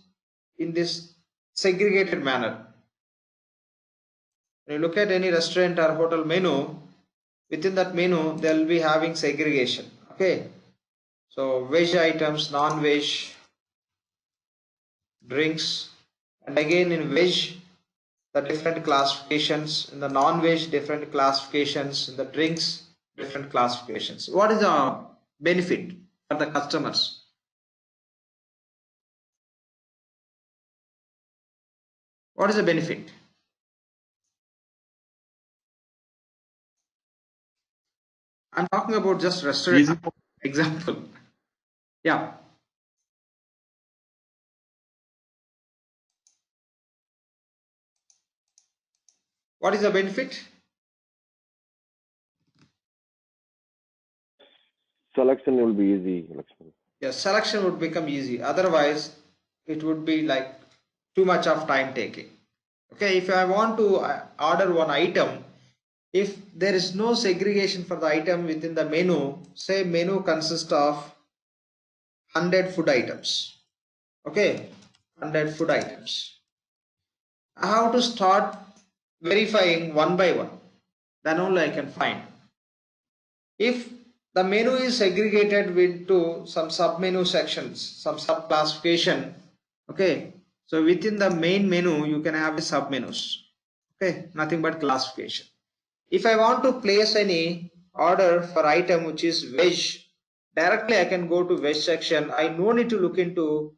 in this segregated manner? When you look at any restaurant or hotel menu, within that menu they will be having segregation. Okay, so veg items, non-veg, drinks, and again in veg the different classifications, in the non-veg different classifications, in the drinks different classifications. What is the benefit for the customers? What is the benefit? I'm talking about just restaurant Easy. example. Yeah. What is the benefit? Selection will be easy. Yes, selection would become easy. Otherwise, it would be like too much of time taking. Okay, if I want to order one item, if there is no segregation for the item within the menu, say menu consists of 100 food items. Okay, 100 food items. I have to start verifying one by one. Then only I can find. If the menu is segregated into some sub-menu sections, some sub-classification, okay, so within the main menu you can have the sub-menus, okay, nothing but classification. If I want to place any order for item which is veg, directly I can go to veg section. I no need to look into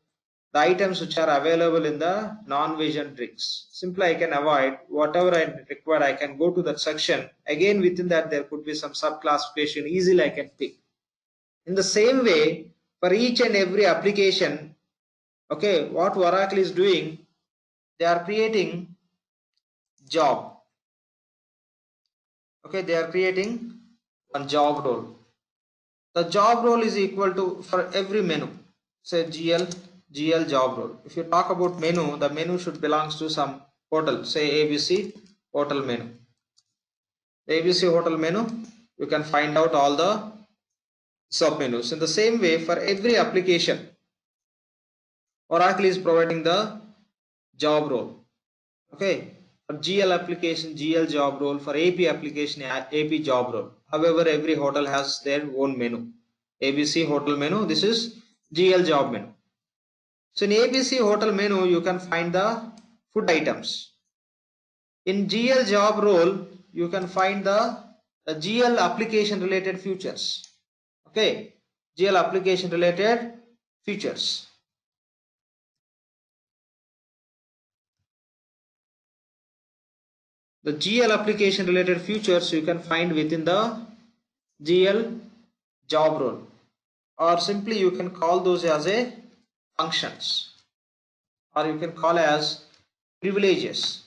the items which are available in the non-veg and drinks. Simply I can avoid whatever I require. I can go to that section. Again within that there could be some sub-classification. Easily I can pick. In the same way, for each and every application, okay, what Oracle is doing, they are creating job. Okay, they are creating one job role. The job role is equal to, for every menu, say GL job role. If you talk about menu, the menu should belongs to some hotel, say ABC hotel menu. The ABC hotel menu, you can find out all the sub menus. In the same way, for every application, Oracle is providing the job role. Okay, for GL application, GL job role, for AP application, AP job role. However, every hotel has their own menu. ABC hotel menu, this is GL job menu. So in ABC hotel menu, you can find the food items. In GL job role, you can find the GL application related features. Okay, GL application related features. the GL application related features you can find within the GL job role, or simply you can call those as a functions, or you can call as privileges.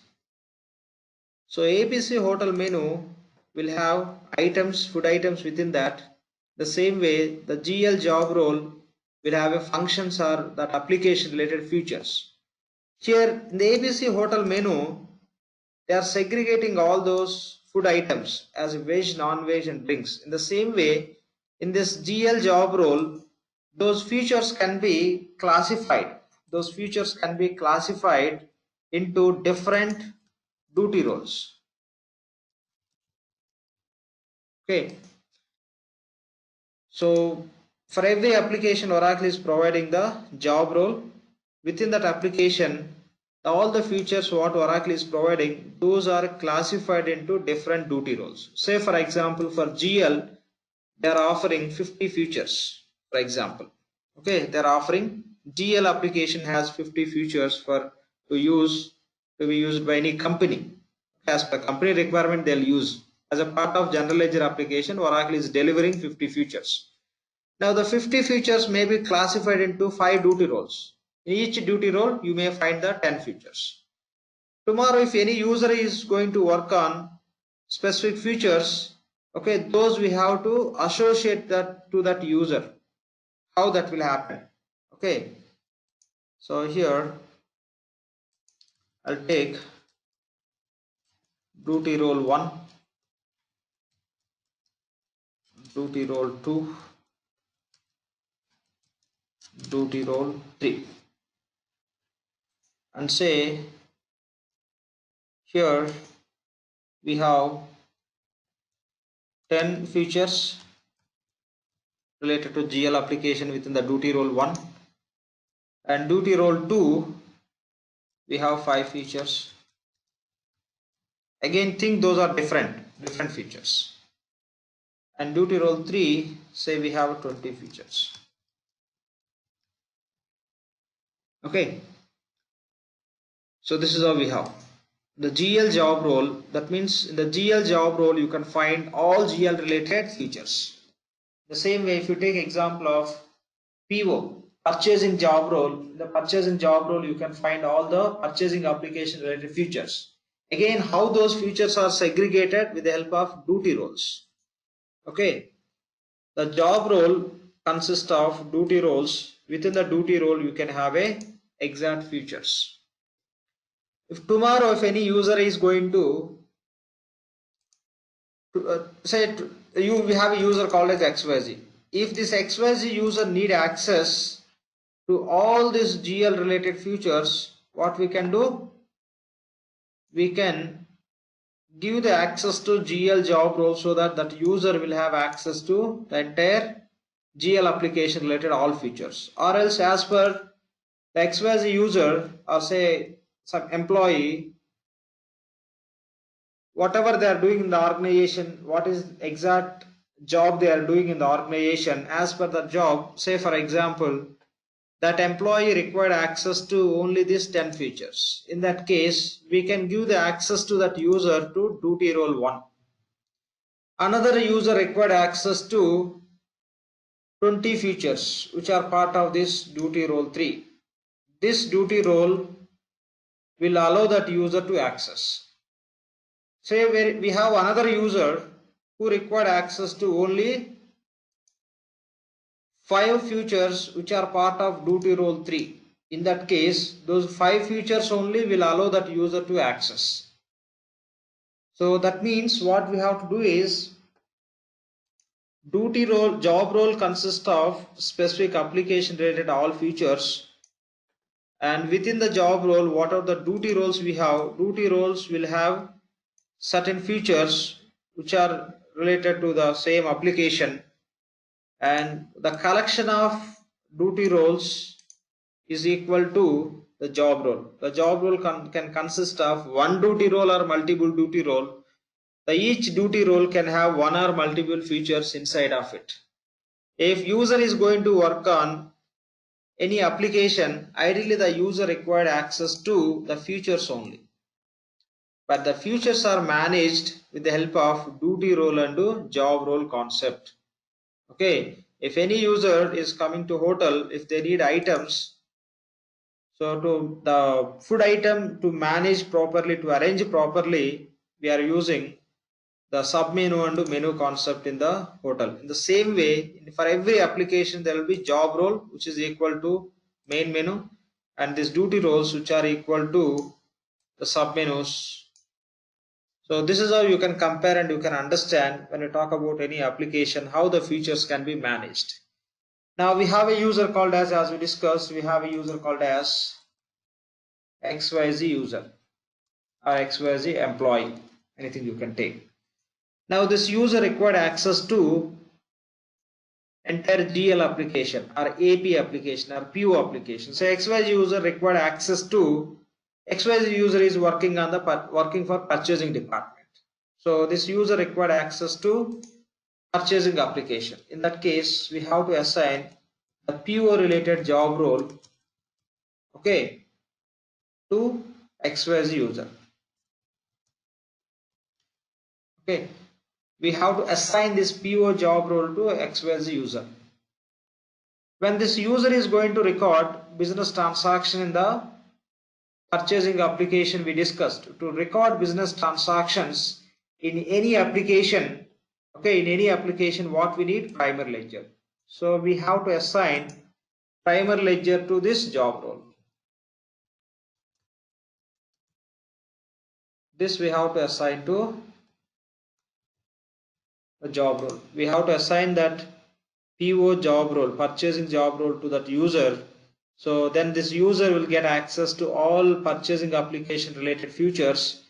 So ABC hotel menu will have items, food items within that. The same way the GL job role will have a functions or that application related features. Here in the ABC hotel menu, they are segregating all those food items as veg, non-veg and drinks. In the same way, in this GL job role, those features can be classified. Those features can be classified into different duty roles. Okay. So for every application, Oracle is providing the job role. Within that application, all the features what Oracle is providing, those are classified into different duty roles. Say for example, for GL, they are offering 50 features, for example. Okay, they are offering GL application has 50 features for to be used by any company. As per company requirement, they'll use. As a part of general ledger application, Oracle is delivering 50 features. Now the 50 features may be classified into 5 duty roles. In each duty role, you may find the 10 features. Tomorrow, if any user is going to work on specific features, okay, those we have to associate that to that user. How that will happen? Okay. So here, I'll take duty role 1, duty role 2, duty role 3, and say here we have 10 features related to GL application within the duty role 1, and duty role 2 we have 5 features. Again, think those are different features. And duty role 3, say we have 20 features. Okay, so this is how we have the GL job role. That means in the GL job role you can find all GL related features. The same way, if you take example of PO, purchasing job role, in the purchasing job role you can find all the purchasing application related features. Again, how those features are segregated with the help of duty roles. Okay, the job role consists of duty roles. Within the duty role you can have a exact features. If tomorrow, if any user is going to say we have a user called as XYZ. If this XYZ user need access to all these GL related features, what we can do? We can give the access to GL job role so that that user will have access to the entire GL application related all features. Or else, as per the XYZ user or say some employee, whatever they are doing in the organization, what is exact job they are doing in the organization, as per the job, say for example, that employee required access to only these 10 features. In that case, we can give the access to that user to duty role 1. Another user required access to 20 features which are part of this duty role 3. This duty role will allow that user to access. Say we have another user who required access to only 5 features which are part of duty role 3. In that case, those 5 features only will allow that user to access. So that means what we have to do is, duty role, job role consists of specific application related all features, and within the job role, what are the duty roles we have? Duty roles will have certain features which are related to the same application, and the collection of duty roles is equal to the job role. The job role can consist of one duty role or multiple duty role. Each duty role can have one or multiple features inside of it. If user is going to work on any application, ideally the user required access to the features only. but the futures are managed with the help of duty role and job role concept. Okay, if any user is coming to hotel, if they need items, so to the food item to manage properly, to arrange properly, we are using the sub menu and menu concept in the hotel. In the same way, for every application there will be job role which is equal to main menu, and these duty roles which are equal to the sub menus. So this is how you can compare and you can understand when you talk about any application how the features can be managed. Now we have a user called as we discussed, we have a user called as XYZ user or XYZ employee, anything you can take. Now this user required access to entire GL application or AP application or PO application. So XYZ user required access to, XYZ user is working for purchasing department. So this user required access to purchasing application. In that case, we have to assign the PO related job role, okay, to XYZ user. Okay, we have to assign this PO job role to XYZ user. When this user is going to record business transaction in the purchasing application we discussed, to record business transactions in any application, okay, in any application what we need? Primer ledger. So we have to assign primer ledger to this job role. This we have to assign to the job role. We have to assign that PO job role, purchasing job role, to that user. So then this user will get access to all purchasing application related features.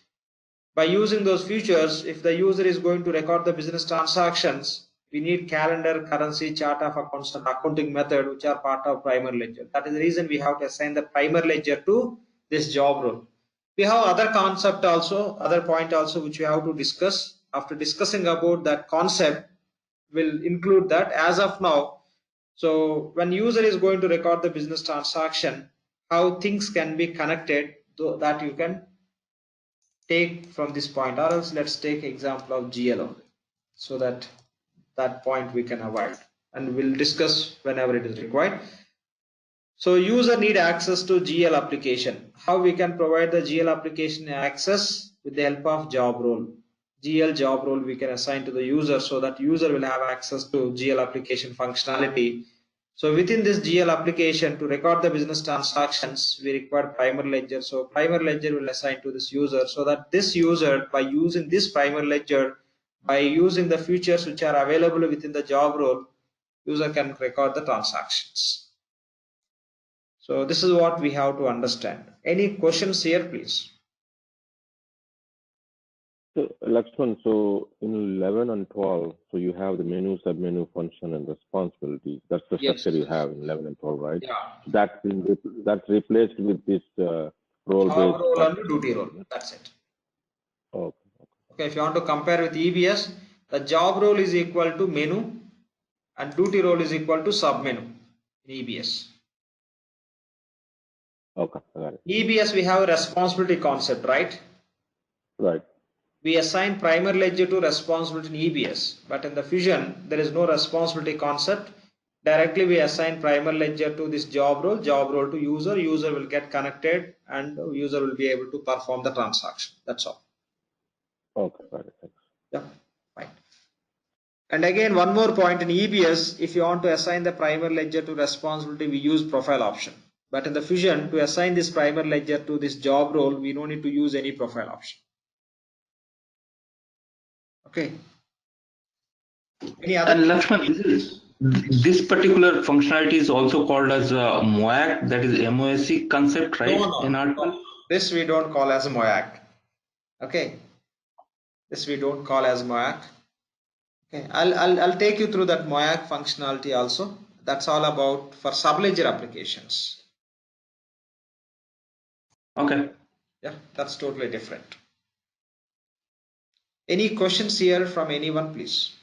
By using those features, if the user is going to record the business transactions, we need calendar, currency, chart of accounts and accounting method which are part of primer ledger. That is the reason we have to assign the primer ledger to this job role. We have other concept also, other point also which we have to discuss. After discussing about that concept, will include that as of now. So when user is going to record the business transaction, how things can be connected, so that you can take from this point, or else let's take example of GL only, so that that point we can avoid, and we'll discuss whenever it is required. So user need access to GL application. How we can provide the GL application access? With the help of job role. GL job role we can assign to the user, so that user will have access to GL application functionality. So within this GL application, to record the business transactions, we require primer ledger. So primer ledger will assign to this user, so that this user, by using this primer ledger, by using the features which are available within the job role, user can record the transactions. So this is what we have to understand. Any questions here, please? So, Lakshman, so in 11 and 12, so you have the menu, submenu, function, and responsibility. That's the Yes. structure you have in 11 and 12, right? Yeah. That's replaced with this role-based. Job role and duty role. That's it. Okay. Okay, if you want to compare with EBS, the job role is equal to menu and duty role is equal to submenu in EBS. Okay, I got it. EBS we have a responsibility concept, right? Right. We assign primer ledger to responsibility in EBS, but in the Fusion there is no responsibility concept. Directly we assign primer ledger to this job role to user. User will get connected and user will be able to perform the transaction. That's all. Okay, got it. Thanks. Yeah, fine. And again, one more point in EBS, if you want to assign the primer ledger to responsibility, we use profile option. But in the Fusion, to assign this primer ledger to this job role, we don't need to use any profile option. Okay. Any other? And Lakshman, this particular functionality is also called as MOAC, that is MOSC concept, right? In Hierarchical? This we don't call as MOAC. Okay. This we don't call as MOAC. Okay. I'll take you through that MOAC functionality also. That's all about for subledger applications. Okay. Yeah, that's totally different. Any questions here from anyone, please?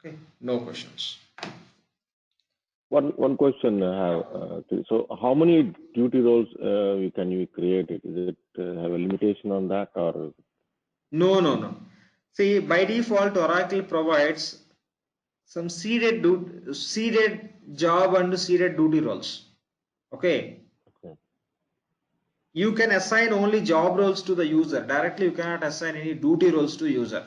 Okay, no questions. One question I have. So how many duty roles can you create it? Is it have a limitation on that or? No. See, by default, Oracle provides some seeded job and seeded duty roles. Okay. Okay. You can assign only job roles to the user. Directly, you cannot assign any duty roles to user.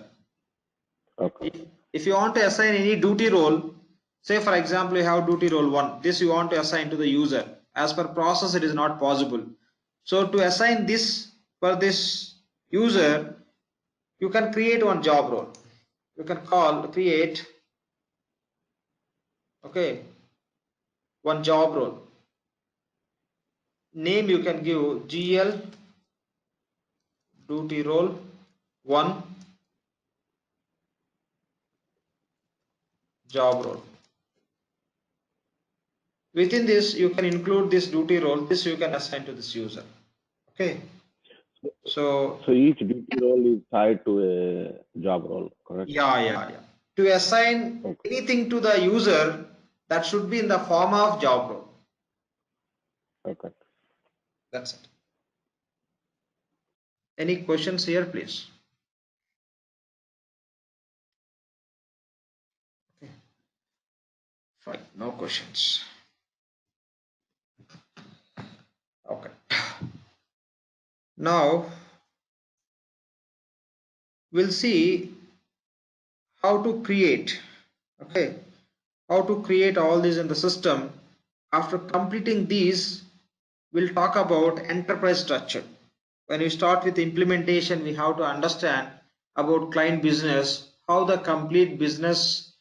Okay. If you want to assign any duty role, say for example, you have duty role 1. This you want to assign to the user. As per process, it is not possible. So to assign this for this user, you can create one job role. You can create, okay, one job role. Name you can give GL duty role 1 job role. Within this, you can include this duty role. This you can assign to this user. Okay. So each duty role is tied to a job role, correct? yeah. To assign anything to the user, that should be in the form of job role. Okay. That's it. Any questions here, please? Okay. Fine. No questions. Okay. Now we'll see how to create. Okay. How to create all these in the system. After completing these, we'll talk about enterprise structure. When we start with implementation, we have to understand about client business, how the complete business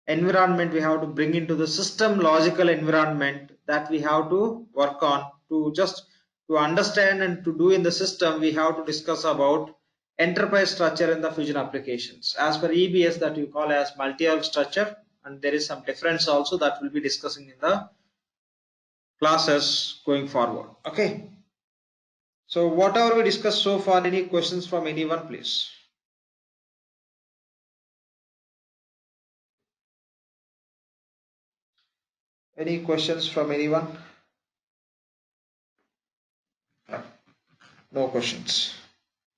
environment we have to bring into the system logical environment that we have to work on. To understand and to do in the system, we have to discuss about enterprise structure in the Fusion applications. As per EBS, that you call as multi-org structure, and there is some difference also that we'll be discussing in the classes going forward. Okay. So whatever we discussed so far, any questions from anyone, please? Any questions from anyone? No questions.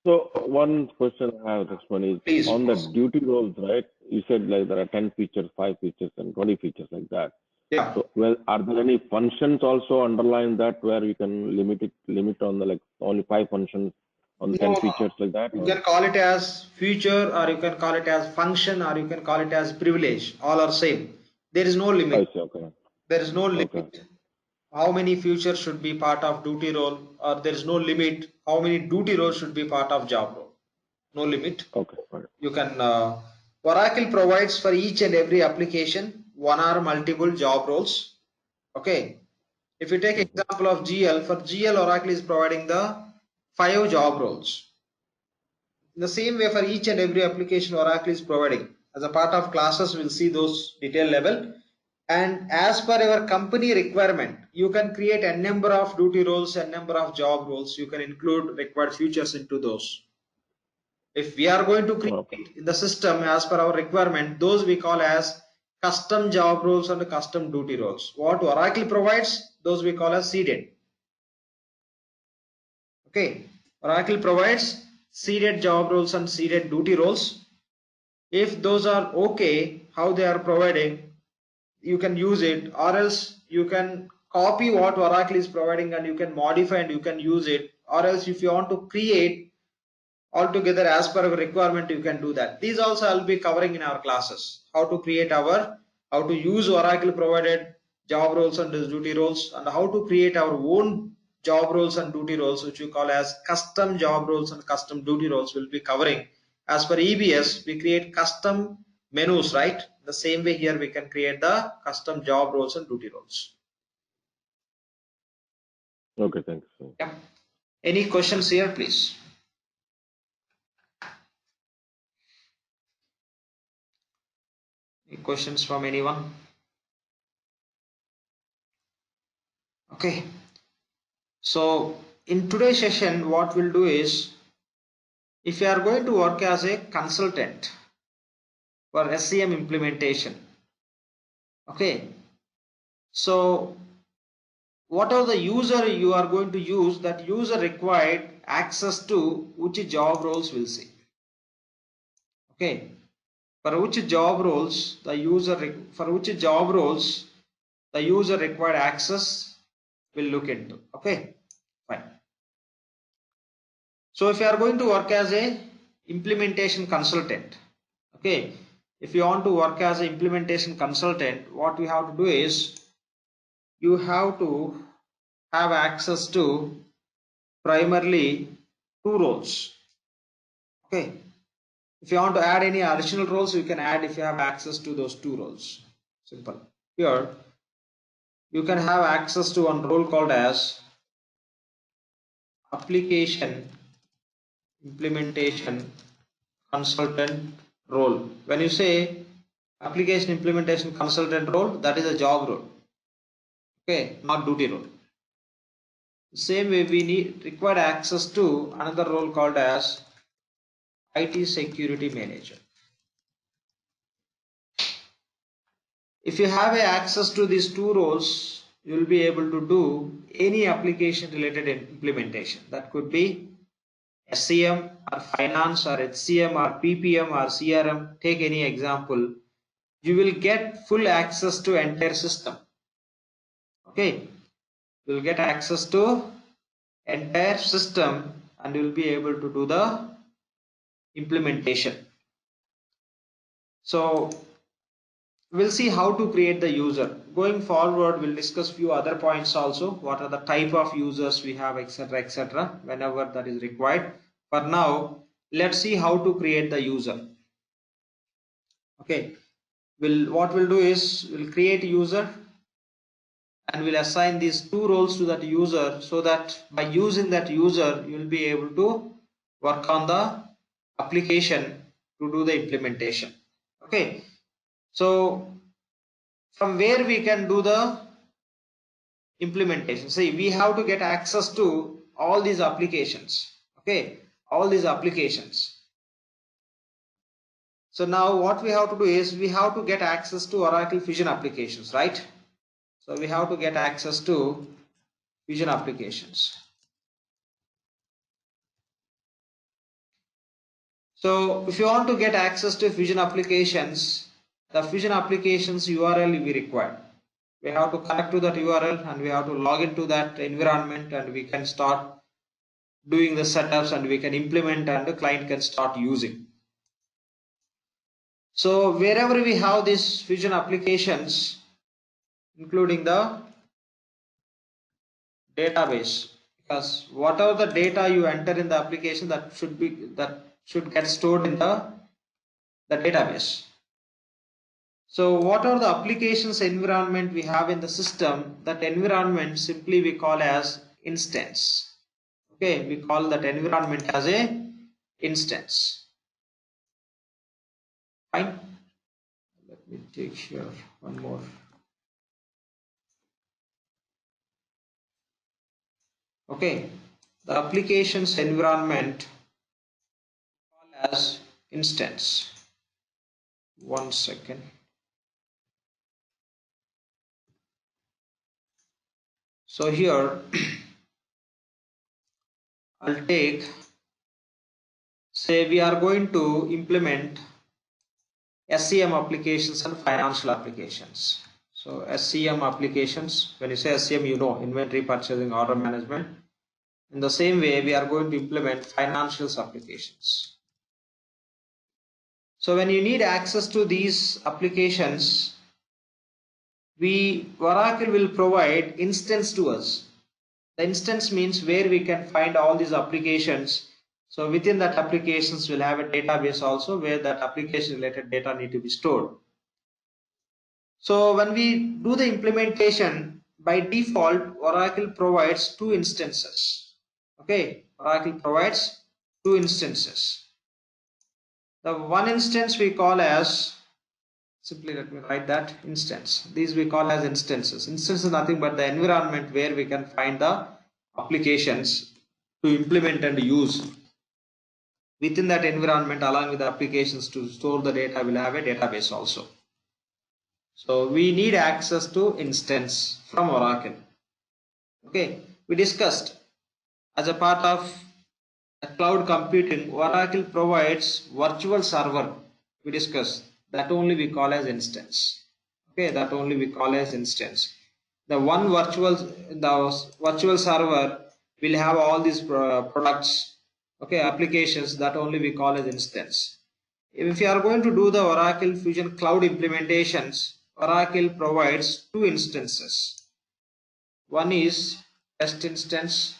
So one question I have, this one is Please. on the duty roles, right? You said like there are 10 features, 5 features, and 20 features like that. Yeah. So, well, are there any functions also underlying that where you can limit on the like only 5 functions on 10 features like that? You or? can call it as feature, or you can call it as function, or you can call it as privilege. All are same. There is no limit. I see, okay. There is no limit. Okay. How many features should be part of duty role, or there is no limit. How many duty roles should be part of job role? No limit. Okay. Right. You can Oracle provides for each and every application one or multiple job roles. Okay. If you take example of GL, for GL Oracle is providing the 5 job roles. In the same way, for each and every application Oracle is providing. As a part of classes, we'll see those detail level. And as per your company requirement, you can create a number of duty roles and number of job roles. You can include required features into those. If we are going to create in the system as per our requirement, those we call as custom job roles and custom duty roles. What Oracle provides, those we call as seeded. Okay, Oracle provides seeded job roles and seeded duty roles. If those are okay, how they are providing, you can use it, or else you can copy what Oracle is providing and you can modify and you can use it, or else if you want to create altogether as per our requirement, you can do that. These also I'll be covering in our classes. How to use Oracle provided job roles and duty roles, and how to create our own job roles and duty roles, which we call as custom job roles and custom duty roles, will be covering. As per EBS, we create custom menus, right? The same way here we can create the custom job roles and duty roles. Okay, thanks. Yeah. Any questions here, please? Any questions from anyone? Okay. So in today's session, what we'll do is, if you are going to work as a consultant for SCM implementation, okay, So whatever the user you are going to use, that user required access to which job roles will see. Okay, for which job roles the user required access will look into. Okay, fine. So if you are going to work as a implementation consultant, okay, if you want to work as an implementation consultant, what we have to do is you have to have access to primarily two roles. Okay, if you want to add any additional roles, you can add if you have access to those two roles. Simple. Here you can have access to one role called as application implementation consultant role. When you say application implementation consultant role, that is a job role. Okay, not duty role. Same way we require access to another role called as IT security manager. If you have access to these two roles, you will be able to do any application related implementation. That could be SCM or finance or HCM or PPM or CRM. Take any example. You will get full access to entire system. Okay, you will get access to entire system and you will be able to do the implementation. So we'll see how to create the user. Going forward, we'll discuss few other points also. What are the type of users we have, etc., whenever that is required. For now, let's see how to create the user. Okay, what we'll do is we'll create user and we'll assign these two roles to that user, so that by using that user, you'll be able to work on the application to do the implementation. Okay, so from where we can do the implementation. See, we have to get access to all these applications. Okay, all these applications. So now what we have to do is we have to get access to Oracle Fusion applications, right? So we have to get access to Fusion applications. So if you want to get access to Fusion applications, the Fusion applications URL we require. We have to connect to that URL and we have to log into that environment and we can start doing the setups and we can implement and the client can start using. So wherever we have these Fusion applications, including the database, because whatever the data you enter in the application, that should get stored in the database. So what are the applications environment we have in the system? That environment simply we call as instance. Okay, we call that environment as a instance. Fine. Let me take here one more. Okay, the applications environment call as instance. One second. So here I'll take, say we are going to implement SCM applications and financial applications. So SCM applications, when you say SCM, you know, inventory, purchasing, order management. In the same way, we are going to implement financials applications. So when you need access to these applications, Oracle will provide instance to us. The instance means where we can find all these applications. So within that applications, we'll have a database also where that application related data need to be stored. So when we do the implementation, by default, Oracle provides two instances. Okay, Oracle provides two instances. The one instance we call as, simply let me write that instance. These we call as instances. Instance is nothing but the environment where we can find the applications to implement and use. Within that environment, along with the applications to store the data, we'll have a database also. So we need access to instance from Oracle. Okay, we discussed as a part of cloud computing, Oracle provides virtual server. We discussed that only we call as instance. Okay, that only we call as instance. The virtual server will have all these products, okay, applications, that only we call as instance. If you are going to do the Oracle Fusion Cloud implementations, Oracle provides two instances. One is test instance,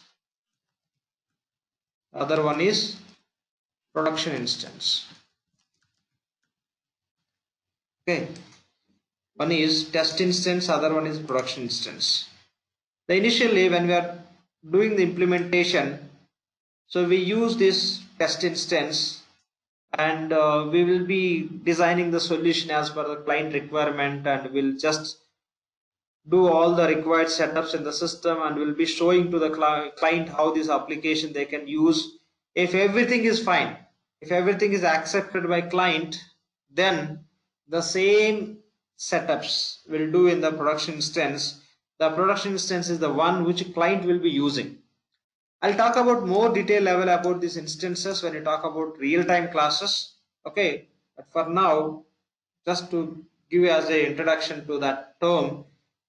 other one is production instance. Okay, one is test instance, other one is production instance. Initially when we are doing the implementation, so we use this test instance, and we will be designing the solution as per the client requirement, and we'll just do all the required setups in the system, and we'll be showing to the client how this application they can use. If everything is fine, if everything is accepted by client, then the same setups will do in the production instance. The production instance is the one which client will be using. I'll talk about more detail level about these instances when you talk about real-time classes. Okay, but for now, just to give you as an introduction to that term,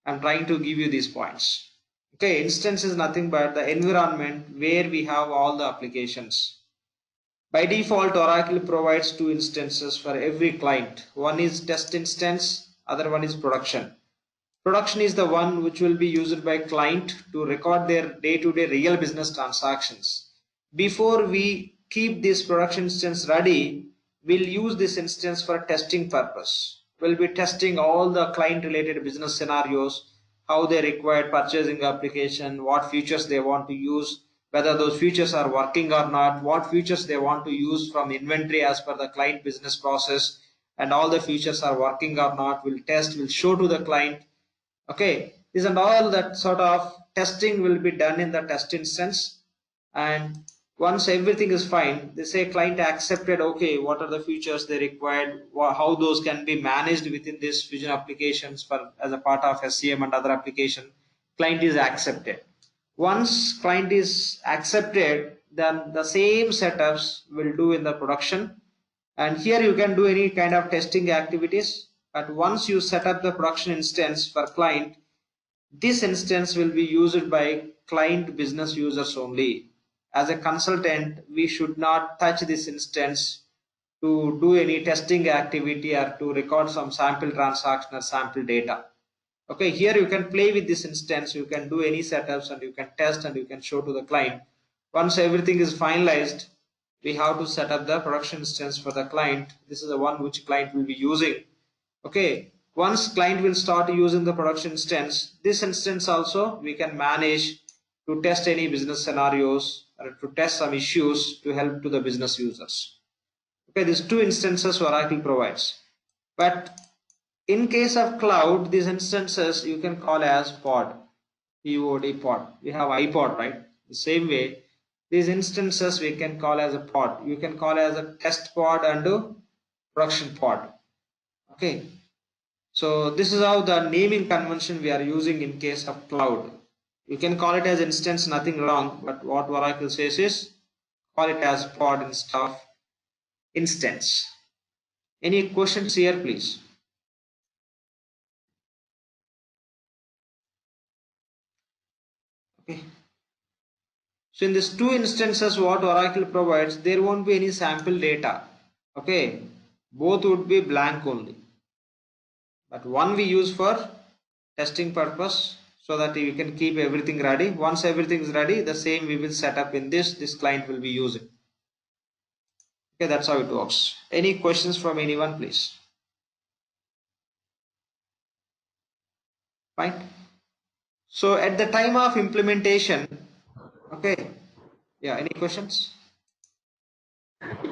I'm trying to give you these points. Okay, instance is nothing but the environment where we have all the applications. By default, Oracle provides two instances for every client. One is test instance, other one is production. Production is the one which will be used by client to record their day-to-day real business transactions. Before we keep this production instance ready, we'll use this instance for testing purpose. We'll be testing all the client related business scenarios, how they require purchasing application, what features they want to use, whether those features are working or not, what features they want to use from inventory as per the client business process, and all the features are working or not. We'll test, we'll show to the client. Okay, this and all that sort of testing will be done in the test instance, and once everything is fine, they say client accepted, okay, what are the features they required, how those can be managed within this Fusion applications for as a part of SCM and other application, client is accepted. Once client is accepted, then the same setups will do in the production, and here you can do any kind of testing activities. But once you set up the production instance for client, this instance will be used by client business users only. As a consultant, we should not touch this instance to do any testing activity or to record some sample transaction or sample data. Okay, here you can play with this instance, you can do any setups and you can test and you can show to the client. Once everything is finalized, we have to set up the production instance for the client. This is the one which client will be using. Okay, once client will start using the production instance, this instance also we can manage to test any business scenarios or to test some issues to help to the business users. Okay, these two instances Oracle provides. But in case of cloud, these instances you can call as pod, POD pod. We have iPod, right? The same way, these instances we can call as a pod. You can call as a test pod and a production pod. Okay, so this is how the naming convention we are using in case of cloud. You can call it as instance, nothing wrong, but what Oracle says is call it as pod instead of instance. Any questions here, please? Okay. So in these two instances, what Oracle provides, there won't be any sample data. Okay, both would be blank only. But one we use for testing purpose so that you can keep everything ready. Once everything is ready, the same we will set up in this client will be using. Okay, that's how it works. Any questions from anyone, please? Fine. So at the time of implementation, okay, yeah, any questions?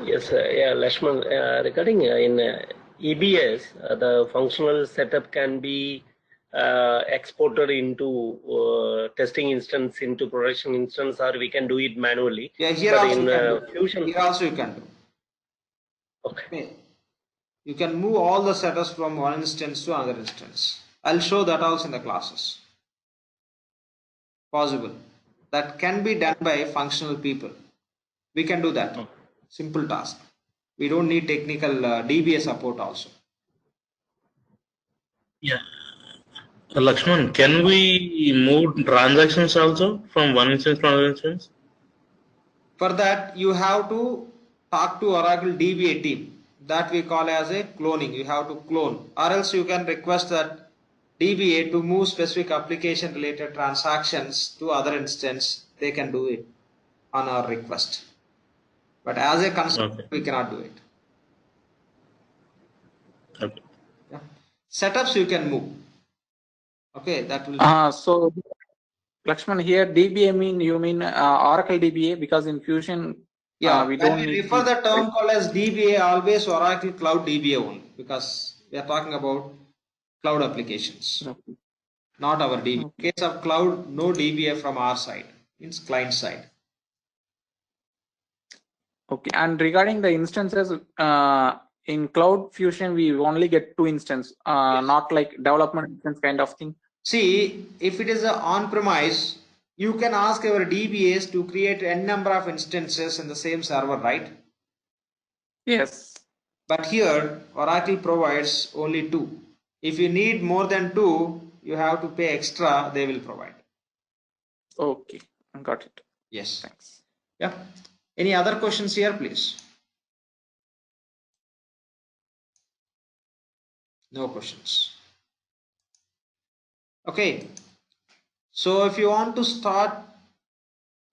Yes, yeah, Lakshman, regarding in EBS, the functional setup can be exported into testing instance into production instance, or we can do it manually. Yeah, here but also in you can do. Fusion, Here also you can do. okay. You can move all the setups from one instance to another instance. I'll show that also in the classes. Possible. That can be done by functional people. We can do that. Simple task. We don't need technical DBA support also. Yeah. Lakshman, can we move transactions also from one instance to another instance? For that, you have to talk to Oracle DBA team. That we call as a cloning. You have to clone, or else you can request that DBA to move specific application related transactions to other instance. They can do it on our request. But as a consultant, we cannot do it. Okay. Yeah. Setups you can move. Okay, that will. So Lakshman, here DBA you mean Oracle DBA, because in Fusion Yeah, we when don't we need refer the term right? called as DBA, always Oracle Cloud DBA only, because we are talking about cloud applications, Okay. not our DBA. Okay. In case of cloud, no DBA from our side, it's client side. Okay, and regarding the instances, in Cloud Fusion, we only get 2 instances, Yes. not like development instance kind of thing. See, if it is a on-premise, you can ask our DBAs to create n number of instances in the same server, right? Yes. But here, Oracle provides only 2. If you need more than 2, you have to pay extra, they will provide. Okay, got it. Yes. Thanks. Yeah. Any other questions here, please? No questions. Okay. So if you want to start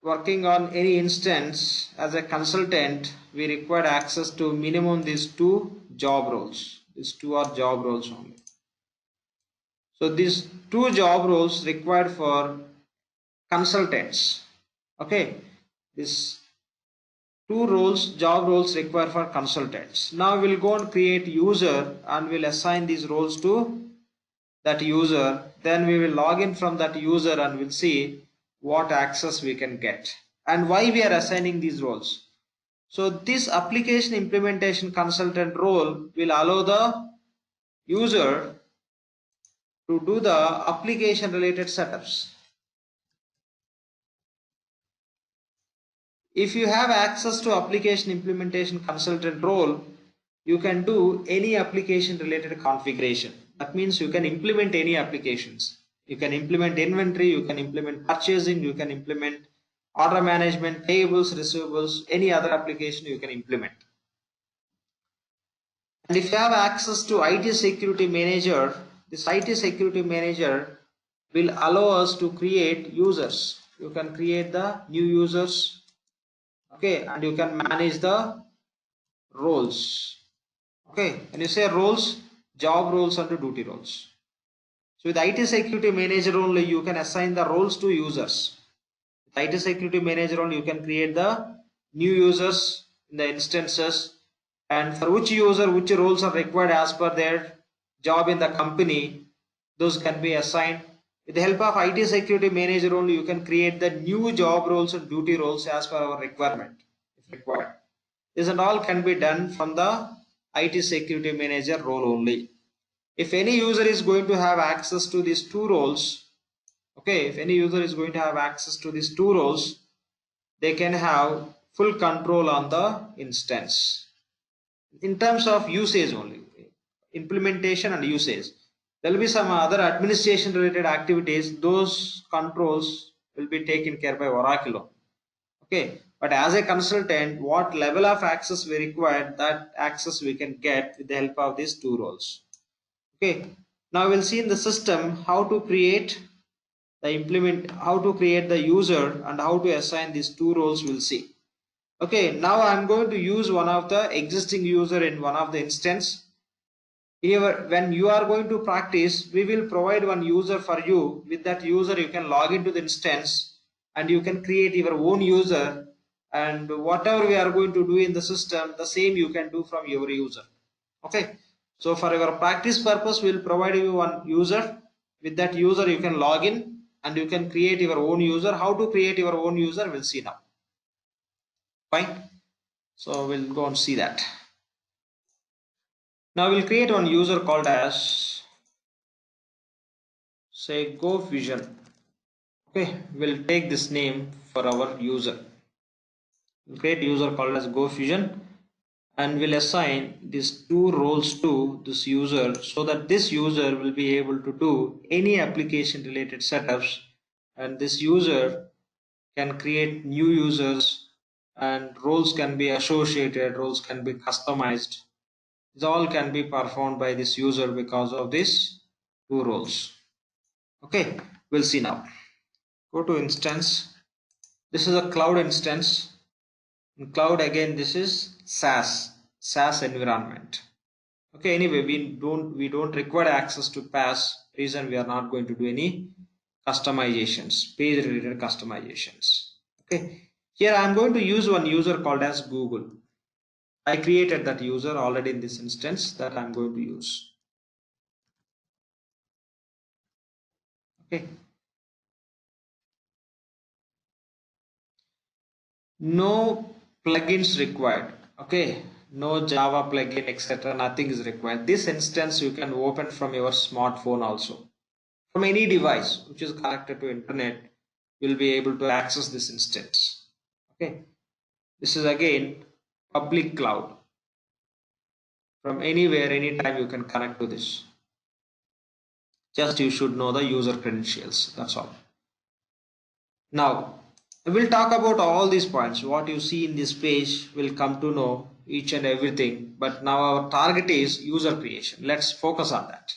working on any instance as a consultant, we require access to minimum these 2 job roles. These 2 are job roles only. So these 2 job roles required for consultants. Okay. These 2 job roles required for consultants. Now we'll go and create user and we'll assign these roles to that user. Then we will log in from that user and we'll see what access we can get and why we are assigning these roles. So this application implementation consultant role will allow the user to do the application related setups. If you have access to application implementation consultant role, you can do any application related configuration. That means you can implement any applications. You can implement inventory, you can implement purchasing, you can implement order management, payables, receivables, any other application you can implement. And if you have access to IT security manager, this IT security manager will allow us to create users. You can create the new users. Okay, and you can manage the roles. Okay, when you say roles, job roles and duty roles. So with IT security manager only, you can assign the roles to users. With IT security manager only, you can create the new users in the instances, and for which user which roles are required as per their job in the company, those can be assigned. With the help of IT security manager only, you can create the new job roles and duty roles as per our requirement if required. This and all can be done from the IT security manager role only. If any user is going to have access to these 2 roles, okay, if any user is going to have access to these 2 roles, they can have full control on the instance. In terms of usage only, implementation and usage, there will be some other administration related activities. Those controls will be taken care by Oracle. Okay, but as a consultant, what level of access we require, that access we can get with the help of these 2 roles. Okay, now we'll see in the system how to create the user and how to assign these 2 roles. We'll see. Okay, now I'm going to use one of the existing user in one of the instance. Here, when you are going to practice, we will provide one user for you. With that user, you can log into the instance and you can create your own user, and whatever we are going to do in the system, the same you can do from your user. Okay, so for your practice purpose, we'll provide you one user. With that user, you can log in and you can create your own user. How to create your own user, we'll see now. Fine, so we'll go and see that. Now we'll create one user called as, say, Go Fusion. Okay, we'll take this name for our user. We'll create user called as Go Fusion, and we'll assign these two roles to this user so that this user will be able to do any application related setups, and this user can create new users, and roles can be associated, roles can be customized. This all can be performed by this user because of these two roles. Okay, we'll see now. Go to instance. This is a cloud instance. In cloud, again, this is SaaS environment. Okay, anyway, we don't require access to PaaS. Reason, we are not going to do any customizations, page related customizations. Okay, here I am going to use one user called as Google. I created that user already in this instance that I'm going to use. Okay. No plugins required. Okay. No Java plugin, etc. Nothing is required. This instance you can open from your smartphone also. From any device which is connected to internet, you'll be able to access this instance. Okay. This is again public cloud. From anywhere, anytime you can connect to this. Just you should know the user credentials. That's all. Now, we'll talk about all these points. What you see in this page will come to know each and everything. But now our target is user creation. Let's focus on that.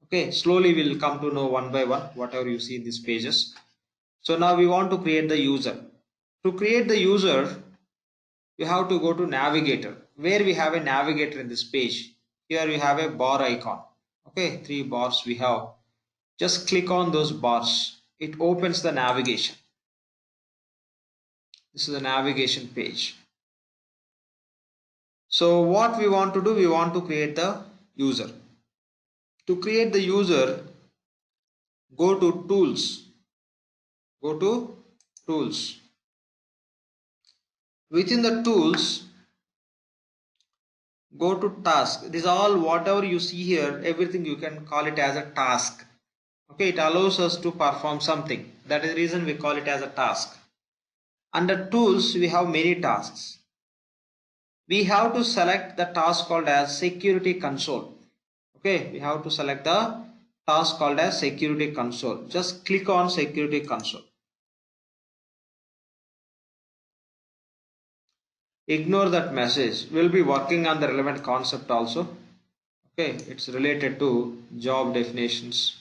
Okay, slowly we'll come to know one by one whatever you see in these pages. So now we want to create the user. To create the user, you have to go to navigator. Where we have a navigator in this page. Here we have a bar icon. Okay, 3 bars we have. Just click on those bars. It opens the navigation. This is the navigation page. So what we want to do, we want to create the user. To create the user, go to tools. Go to tools. Within the tools, go to task. This is all whatever you see here, everything you can call it as a task. Okay, it allows us to perform something. That is the reason we call it as a task. Under tools, we have many tasks. We have to select the task called as security console. Okay, we have to select the task called as security console. Just click on security console. Ignore that message. We'll be working on the relevant concept also. Okay, it's related to job definitions.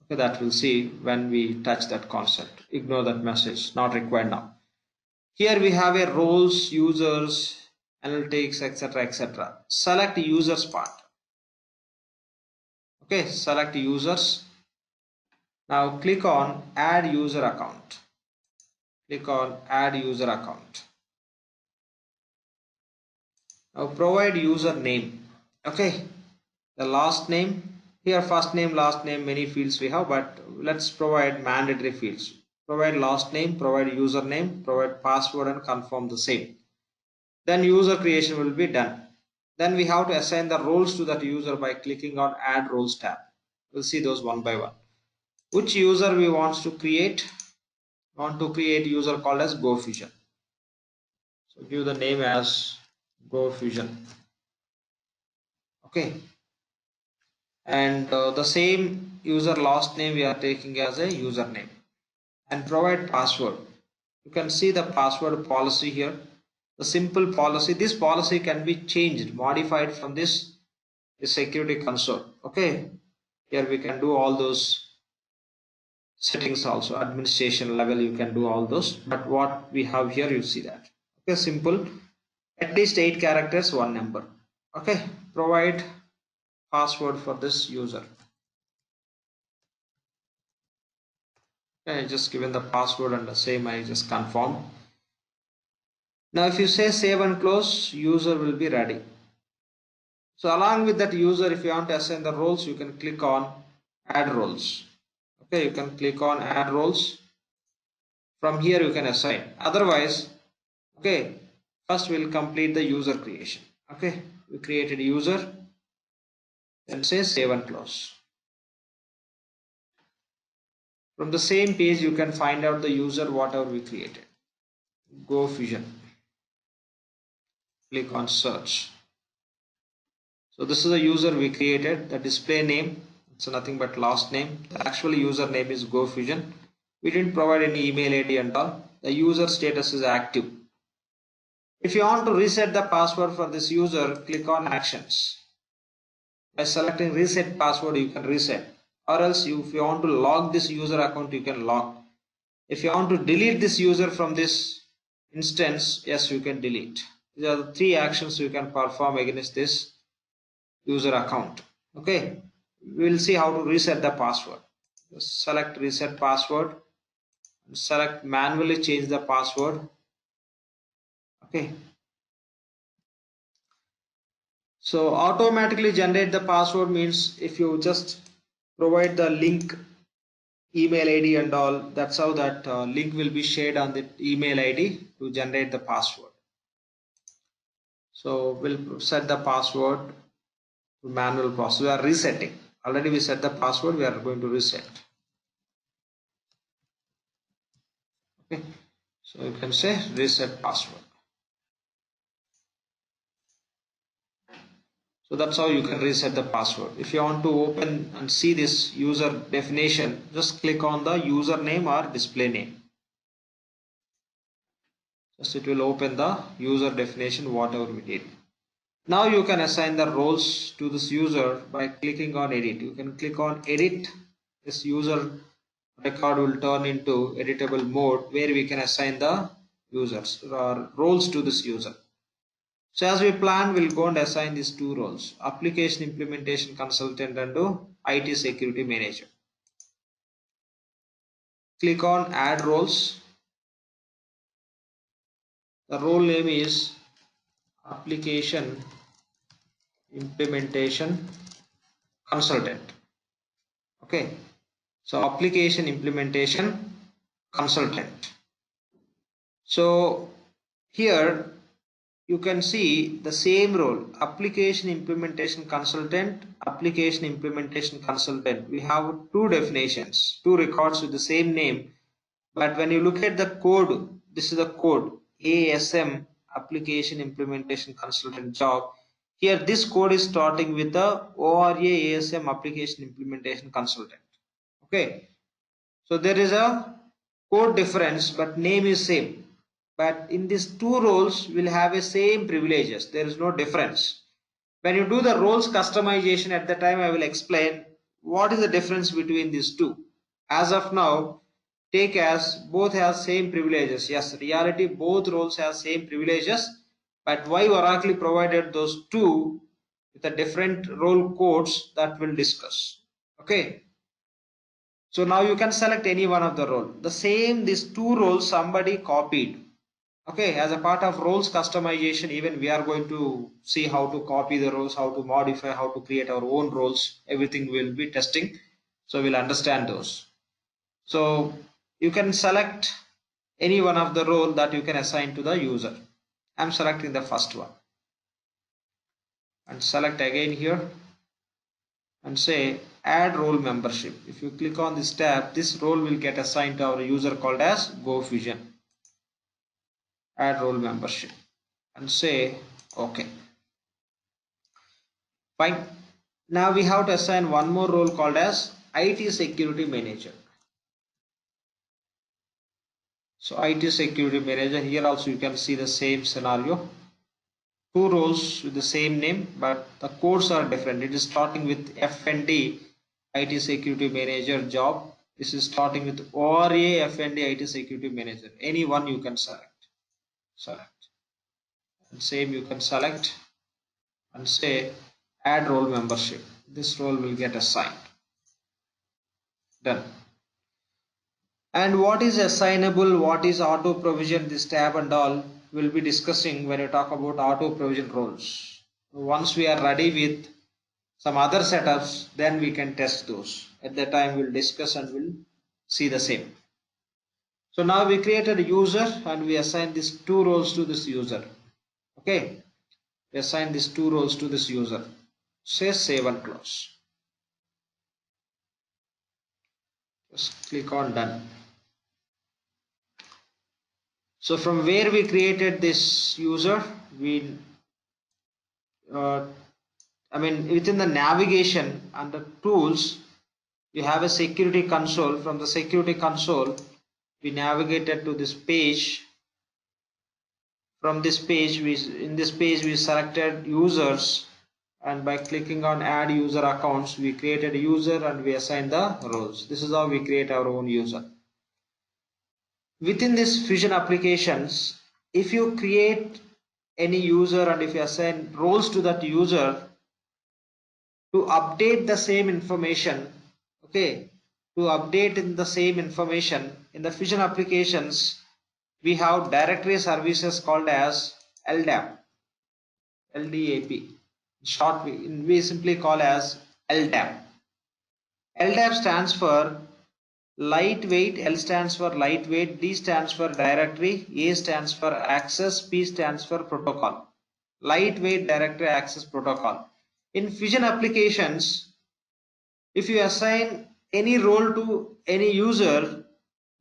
Okay, that we'll see when we touch that concept. Ignore that message, not required now. Here we have a roles, users, analytics, etc., etc. Select users part. Okay, select users. Now click on add user account. Click on add user account. Now provide user name. Okay, the last name. Here first name, last name, many fields we have, but let's provide mandatory fields. Provide last name, provide username, provide password and confirm the same. Then user creation will be done. Then we have to assign the roles to that user by clicking on add roles tab. We'll see those one by one. Which user we want to create? We want to create user called as Go Fusion. So give the name as Go Fusion. Okay. And the same user last name we are taking as a username. And provide password. You can see the password policy here. The simple policy. This policy can be changed, modified from this security console. Okay. Here we can do all those settings also. Administration level you can do all those. But what we have here, you see that. Okay, simple. At least 8 characters, 1 number. Okay. Provide password for this user. Okay, I just given the password and the same I just confirm. Now if you say save and close, user will be ready. So along with that user, if you want to assign the roles, you can click on add roles. Okay, you can click on add roles. From here you can assign. Otherwise, okay, first we'll complete the user creation. Okay, we created a user. Then say save and close. From the same page you can find out the user whatever we created. Go Fusion. Click on search. So this is the user we created. The display name, it's nothing but last name. The actual user name is Go Fusion. We didn't provide any email ID and all. The user status is active. If you want to reset the password for this user, click on actions. By selecting reset password, you can reset. Or else if you want to log this user account, you can log. If you want to delete this user from this instance, yes, you can delete. These are the 3 actions you can perform against this user account. Okay, we will see how to reset the password. Just select reset password, select manually change the password. Okay, so automatically generate the password means if you just provide the link, email ID and all, that's how that link will be shared on the email ID to generate the password. So we'll set the password to manual process. We are resetting. Already we set the password, we are going to reset. Okay, so you can say reset password. So that's how you can reset the password. If you want to open and see this user definition, just click on the username or display name. Just it will open the user definition whatever we did. Now you can assign the roles to this user by clicking on edit. You can click on edit. This user record will turn into editable mode where we can assign the users or roles to this user. So as we planned, we'll go and assign these 2 roles, application implementation consultant and IT security manager. Click on add roles. The role name is application implementation consultant. Okay, so application implementation consultant. So here you can see the same role, application implementation consultant, application implementation consultant. We have 2 definitions, 2 records with the same name, but when you look at the code, this is the code ASM, application implementation consultant job. Here this code is starting with the ORA ASM, application implementation consultant. Okay, so there is a code difference but name is same. But in these 2 roles will have a same privileges. There is no difference. When you do the roles customization, at the time I will explain what is the difference between these 2. As of now, take as both have same privileges. Yes, reality both roles have same privileges, but why Oracle provided those 2 with a different role codes, that we'll discuss. Okay. So now you can select any one of the role. The same, these 2 roles somebody copied. Okay, as a part of roles customization, even we are going to see how to copy the roles, how to modify, how to create our own roles. Everything will be testing. So we'll understand those. So you can select any one of the role that you can assign to the user. I'm selecting the first one. And select again here. And say add role membership. If you click on this tab, this role will get assigned to our user called as Go Fusion. Add role membership and say OK. Fine. Now we have to assign one more role called as IT security manager. So IT security manager, here also you can see the same scenario. 2 roles with the same name, but the codes are different. It is starting with FND IT security manager job. This is starting with ORA FND IT security manager. Any one you can select. And same you can select and say add role membership. This role will get assigned. Done. And what is assignable, what is auto provision, this tab and all we'll be discussing when you talk about auto provision roles. Once we are ready with some other setups, then we can test those. At that time we'll discuss and we'll see the same. So now we created a user and we assign these 2 roles to this user. Okay, we assign these 2 roles to this user. say save and close. Just click on done. So from where we created this user, we within the navigation under tools, you have a security console. From the security console, we navigated to this page. From this page, in this page we selected users, and by clicking on add user accounts, we created a user and we assigned the roles. This is how we create our own user. Within this Fusion applications, if you create any user and if you assign roles to that user, to update the same information, okay, to update in the same information in the Fusion applications, we have directory services called as LDAP. LDAP. Short we simply call as LDAP. LDAP stands for lightweight, L stands for lightweight, D stands for directory, A stands for access, P stands for protocol. Lightweight directory access protocol. In Fusion applications, if you assign any role to any user,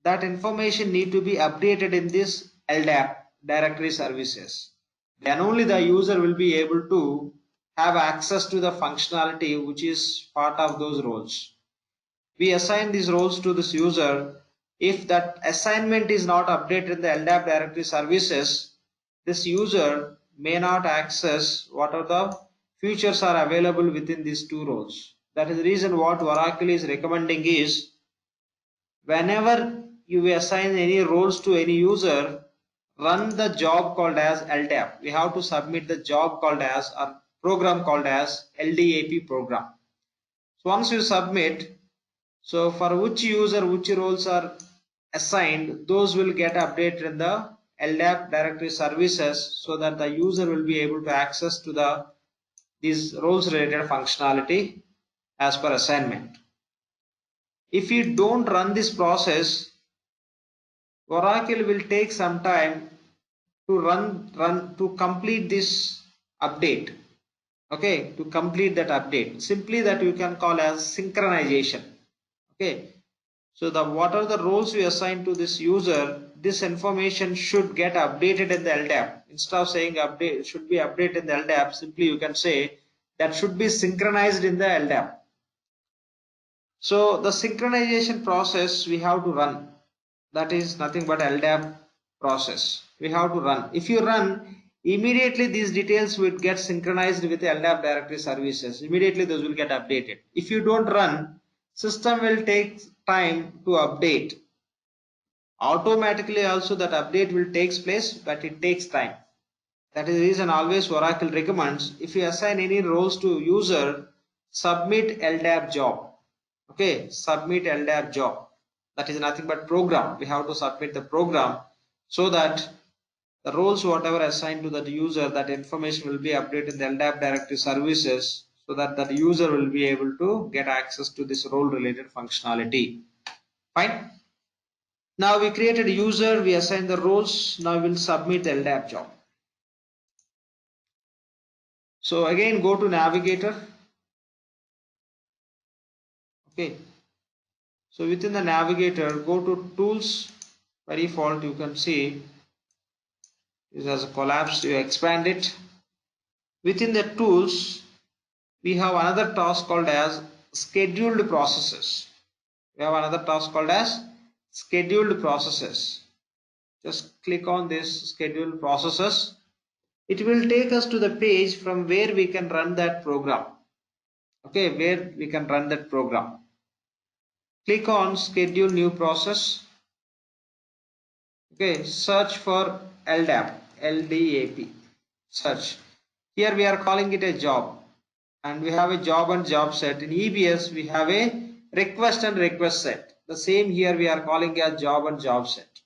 that information need to be updated in this LDAP directory services. Then only the user will be able to have access to the functionality which is part of those roles. We assign these roles to this user. If that assignment is not updated in the LDAP directory services, this user may not access what are the features are available within these two roles. That is the reason what Oracle is recommending is, whenever you assign any roles to any user, run the job called as LDAP. We have to submit the job called as, or program called as LDAP program. So once you submit, so for which user which roles are assigned, those will get updated in the LDAP directory services, so that the user will be able to access to these roles related functionality as per assignment. If you don't run this process, Oracle will take some time to complete this update. Okay, to complete that update, simply that you can call as synchronization. Okay, so what are the roles we assign to this user, this information should get updated in the LDAP. Instead of saying update should be updated in the LDAP, simply you can say that should be synchronized in the LDAP. So the synchronization process we have to run. That is nothing but LDAP process we have to run. If you run, immediately these details will get synchronized with the LDAP directory services. Immediately those will get updated. If you don't run, system will take time to update. Automatically also that update will take place, but it takes time. That is the reason always Oracle recommends, if you assign any roles to user, submit LDAP job. Okay, submit LDAP job. That is nothing but program. We have to submit the program, so that the roles whatever assigned to that user, that information will be updated in the LDAP directory services, so that the user will be able to get access to this role related functionality. Fine. Now we created a user, we assign the roles. Now we'll submit the LDAP job. So again, go to navigator. Okay. So within the navigator, go to tools. By default, you can see this has a collapse. You expand it. Within the tools, we have another task called as scheduled processes. We have another task called as scheduled processes. Just click on this scheduled processes. It will take us to the page from where we can run that program. Okay, where we can run that program. Click on schedule new process. Okay, search for LDAP, search. Here we are calling it a job, and we have a job and job set. In EBS we have a request and request set. The same here we are calling a job and job set.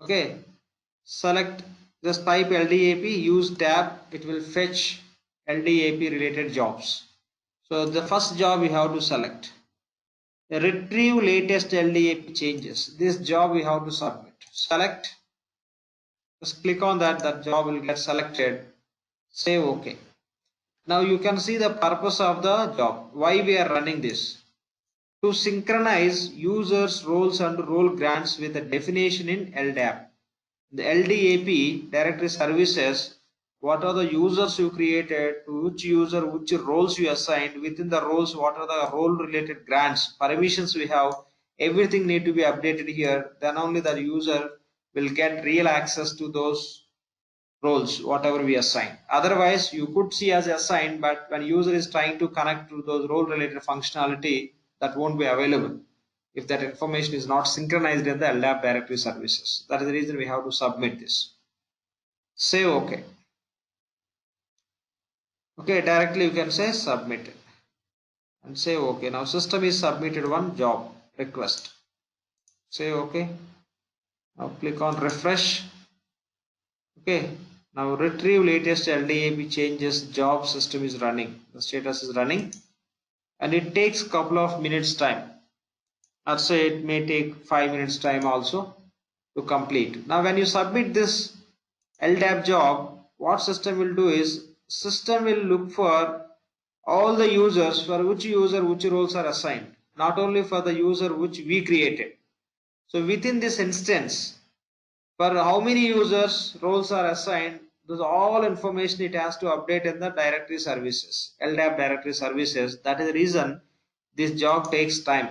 Okay, select, just type LDAP, use tab, it will fetch LDAP related jobs. So the first job we have to select. Retrieve latest LDAP changes. This job we have to submit. Select. Just click on that job will get selected. Say OK. Now you can see the purpose of the job. Why we are running this? To synchronize users, roles and role grants with a definition in LDAP. The LDAP directory services, what are the users you created, to which user, which roles you assigned, within the roles, what are the role related grants, permissions we have, everything need to be updated here. Then only the user will get real access to those roles, whatever we assign. Otherwise, you could see as assigned, but when user is trying to connect to those role related functionality, that won't be available if that information is not synchronized in the LDAP directory services. That is the reason we have to submit this. Say OK. Okay, directly you can say submit and say OK. Now system is submitted one job request. Say OK. Now click on refresh. Okay. Now retrieve latest LDAP changes, job system is running. The status is running and it takes couple of minutes time. I'd say it may take 5 minutes time also to complete. Now when you submit this LDAP job, what system will do is system will look for all the users for which user which roles are assigned, not only for the user which we created. So within this instance, for how many users roles are assigned, those all information it has to update in the directory services, LDAP directory services. That is the reason this job takes time.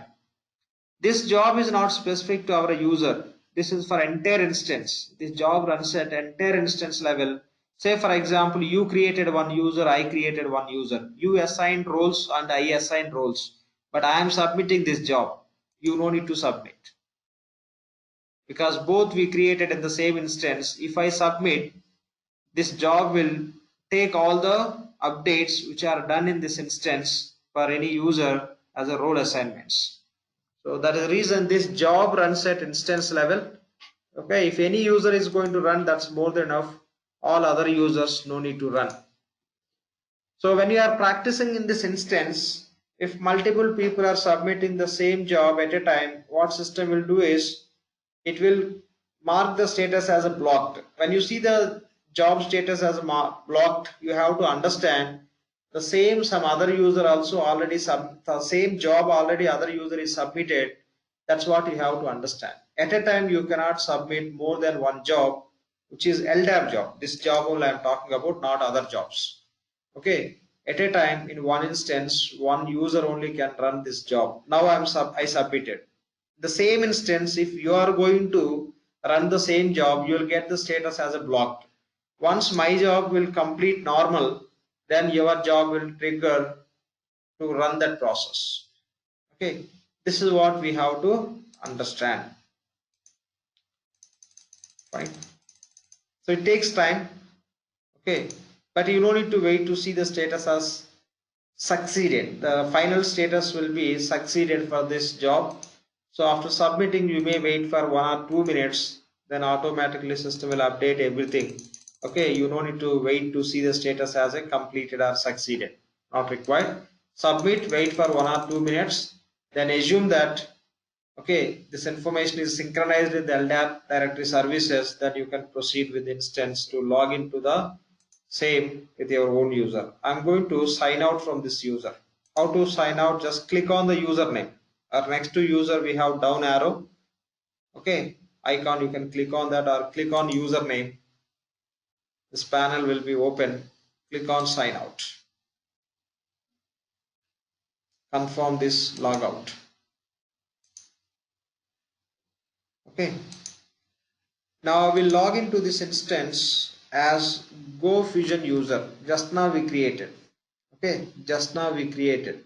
This job is not specific to our user. This is for entire instance. This job runs at entire instance level. Say for example, you created one user, I created one user. You assigned roles and I assigned roles. But I am submitting this job. You no need to submit. Because both we created in the same instance. If I submit, this job will take all the updates which are done in this instance for any user as a role assignments. So that is the reason this job runs at instance level. Okay, if any user is going to run, that's more than enough. All other users no need to run. So when you are practicing in this instance, if multiple people are submitting the same job at a time, what system will do is it will mark the status as a blocked. When you see the job status as a blocked, you have to understand the same some other user also already the same job already other user is submitted. That's what you have to understand. At a time you cannot submit more than one job, which is LDAP job. This job only I am talking about, not other jobs. Okay, at a time in one instance one user only can run this job. Now I submitted. The same instance, if you are going to run the same job, you will get the status as a blocked. Once my job will complete normal, then your job will trigger to run that process. Okay, this is what we have to understand. Fine. So it takes time. Okay, but you don't need to wait to see the status as succeeded. The final status will be succeeded for this job. So after submitting, you may wait for 1 or 2 minutes, then automatically system will update everything. Okay, you don't need to wait to see the status as a completed or succeeded. Not required. Submit, wait for 1 or 2 minutes, then assume that okay, this information is synchronized with the LDAP directory services, then you can proceed with the instance to log into the same with your own user. I'm going to sign out from this user. How to sign out? Just click on the username. Or next to user we have down arrow. Okay, icon, you can click on that or click on username. This panel will be open. Click on sign out. Confirm this logout. Okay. Now I will log into this instance as Go Fusion user. Just now we created. Okay, just now we created.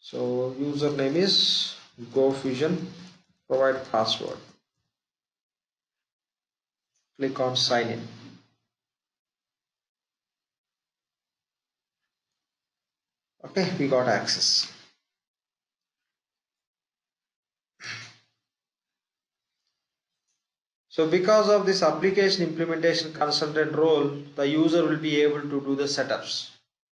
So username is Go Fusion. Provide password. Click on sign in. Okay, we got access. So because of this application implementation consultant role, the user will be able to do the setups.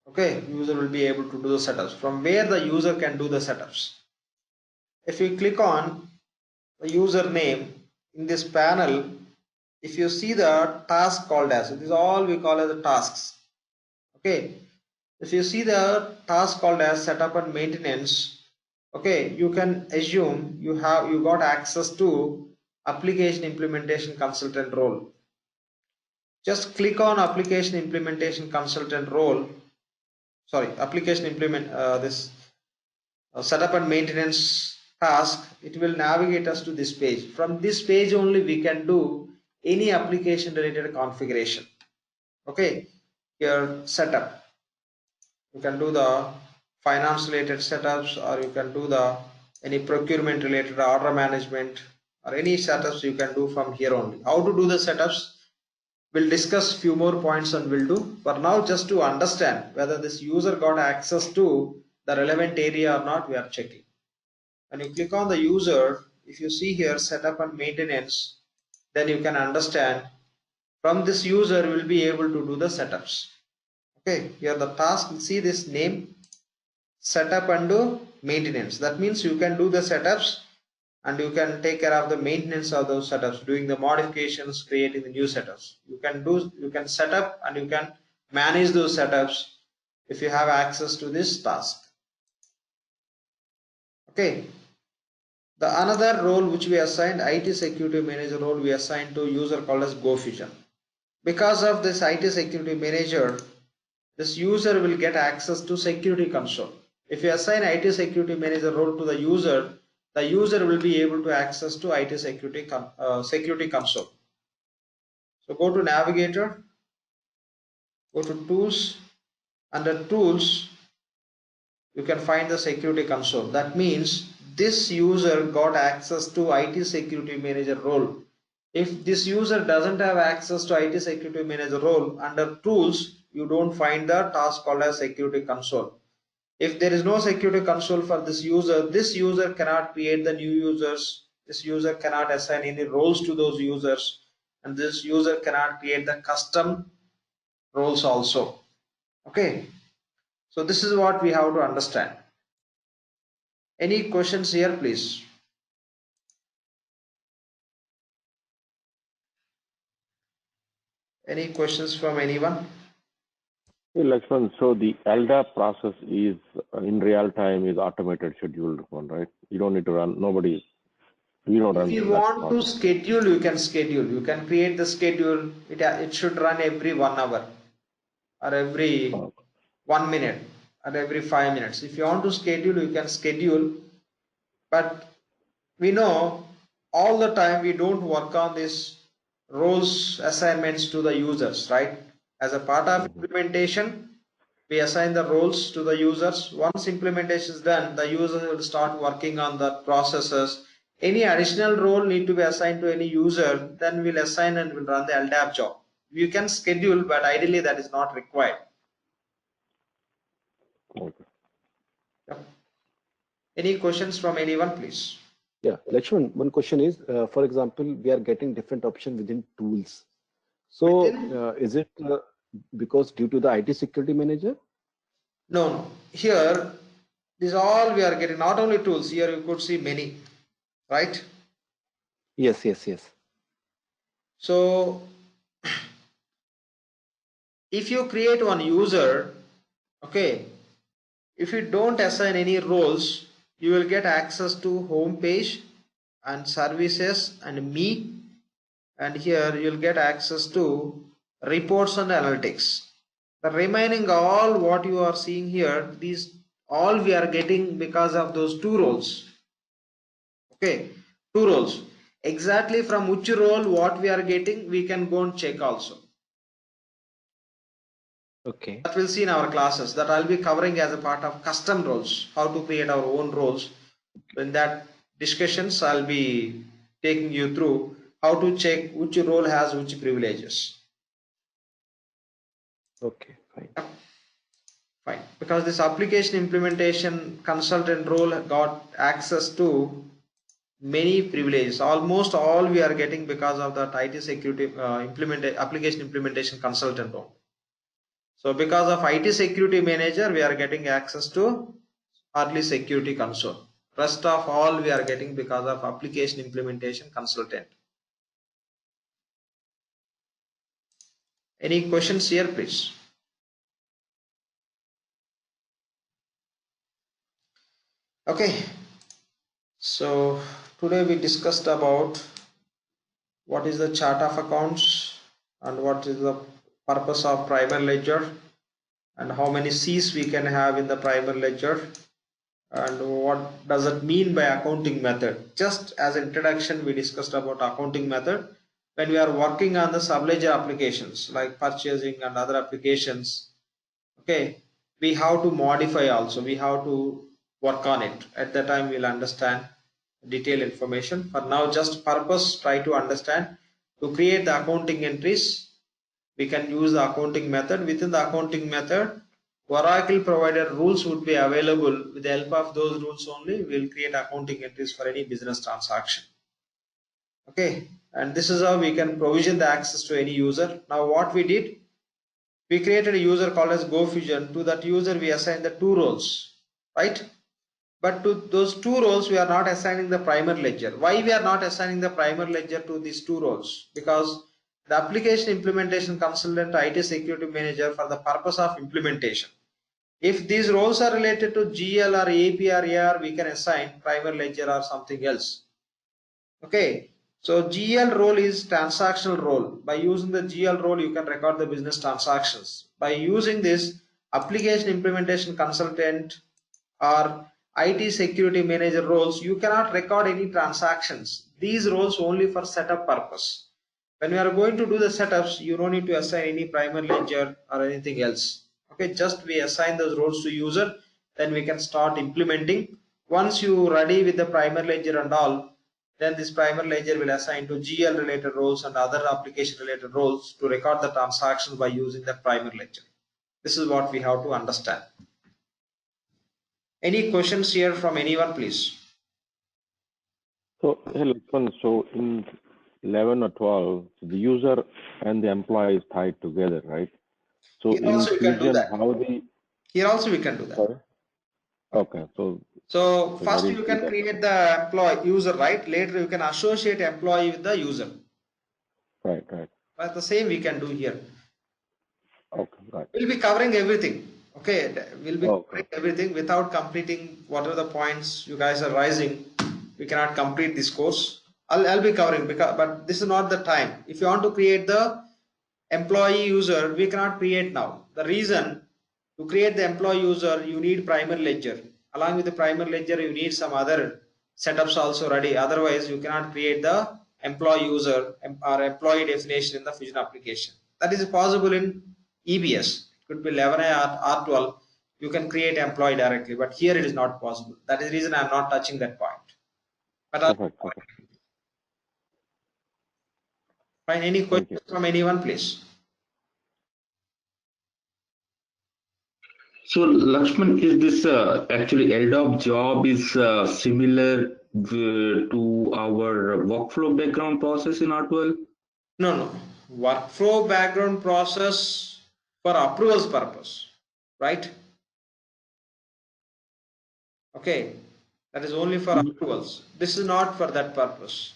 Okay, user will be able to do the setups. From where the user can do the setups. If you click on the username in this panel, if you see the task called as, it is all we call as the tasks. Okay, if you see the task called as setup and maintenance, okay, you can assume you got access to application implementation consultant role. Just click on application implementation consultant role. Sorry, application implement this setup and maintenance task. It will navigate us to this page. From this page only we can do any application related configuration. Okay, here setup. You can do the finance related setups, or you can do the any procurement related order management, or any setups you can do from here only. How to do the setups? We'll discuss few more points and we'll do. For now, just to understand whether this user got access to the relevant area or not, we are checking. When you click on the user, if you see here setup and maintenance, then you can understand from this user will be able to do the setups. Okay, here the task, see this name, setup and do maintenance. That means you can do the setups and you can take care of the maintenance of those setups, doing the modifications, creating the new setups. You can set up and you can manage those setups if you have access to this task. Okay, the another role which we assigned, IT security manager role, we assigned to user called as GoFusion. Because of this IT security manager, this user will get access to security console. If you assign IT security manager role to the user will be able to access to IT security console. So go to navigator, go to tools. Under tools, you can find the security console. That means this user got access to IT security manager role. If this user doesn't have access to IT security manager role, under tools, you don't find the task called as security console. If there is no security console for this user cannot create the new users, this user cannot assign any roles to those users, and this user cannot create the custom roles also. Okay, so this is what we have to understand. Any questions here, please? Any questions from anyone? Hey, Lakshman, so the LDAP process is in real time is automated scheduled one, right? You don't need to run, you don't run If you that want to process. schedule, you can schedule. You can create the schedule. It should run every 1 hour or every 1 minute or every 5 minutes. If you want to schedule, you can schedule. But we know all the time we don't work on these roles assignments to the users, right? As a part of implementation, we assign the roles to the users. Once implementation is done, the user will start working on the processes. Any additional role need to be assigned to any user, then we'll assign and we'll run the LDAP job. You can schedule, but ideally that is not required. Okay. Yep. Any questions from anyone, please? Yeah, Lakshman, one question is, for example, we are getting different options within tools. So is it because due to the IT security manager? No. Here, this all we are getting, not only tools, here you could see many, right? Yes. So if you create one user, okay, if you don't assign any roles, you will get access to home page and services and me, and here you'll get access to reports and analytics. The remaining all what you are seeing here, these all we are getting because of those two roles. Okay, two roles. Exactly from which role what we are getting, we can go and check also. Okay. That we'll see in our classes, that I'll be covering as a part of custom roles, how to create our own roles. In that discussions, I'll be taking you through how to check which role has which privileges. Okay, fine. Fine. Because this application implementation consultant role got access to many privileges. Almost all we are getting because of that IT security application implementation consultant role. So because of IT security manager, we are getting access to early security console. Rest of all we are getting because of application implementation consultant. Any questions here, please? Okay, so today we discussed about what is the chart of accounts and what is the purpose of primary ledger and how many C's we can have in the primary ledger and what does it mean by accounting method. Just as introduction, we discussed about accounting method. When we are working on the subledger applications like purchasing and other applications, okay, we have to modify also, we have to work on it. At that time we'll understand detailed information. For now, just purpose, try to understand. To create the accounting entries, we can use the accounting method. Within the accounting method, Hierarchical provided rules would be available. With the help of those rules only, we'll create accounting entries for any business transaction. Okay, and this is how we can provision the access to any user. Now what we did, we created a user called as GoFusion. To that user we assign the two roles, right? But to those two roles we are not assigning the primary ledger. Why we are not assigning the primary ledger to these two roles? Because the application implementation consultant, IT security manager, for the purpose of implementation, if these roles are related to GL or AP or AR, we can assign primary ledger or something else. Okay, so GL role is transactional role. By using the GL role, you can record the business transactions. By using this application implementation consultant or IT security manager roles, you cannot record any transactions. These roles only for setup purpose. When you are going to do the setups, you don't need to assign any primary ledger or anything else. Okay, just we assign those roles to user, then we can start implementing. Once you ready with the primary ledger and all, then this primary ledger will assign to GL related roles and other application related roles to record the transactions by using the primary ledger. This is what we have to understand. Any questions here from anyone, please? So, hey, Lakshman, so in 11 or 12, the user and the employee is tied together, right? So Here in also we can do Fusion, that. how the... Here also we can do that. Sorry? Okay, so first you can create the employee user, right? Later you can associate employee with the user. Right. But the same we can do here. Okay, right. We'll be covering everything. Okay, we'll be covering everything without completing whatever the points you guys are raising. We cannot complete this course. I'll be covering, but this is not the time. If you want to create the employee user, we cannot create now. The reason, to create the employee user, you need primary ledger. Along with the primary ledger, you need some other setups also ready. Otherwise, you cannot create the employee user or employee definition in the Fusion application. That is possible in EBS. It could be 11 or R12. You can create employee directly, but here it is not possible. That is the reason I am not touching that point. But fine. Any questions from anyone, please? So, Lakshman, is this actually LDAP job is similar to our workflow background process in R12? No. Workflow background process for approvals purpose, right? Okay, that is only for approvals. This is not for that purpose.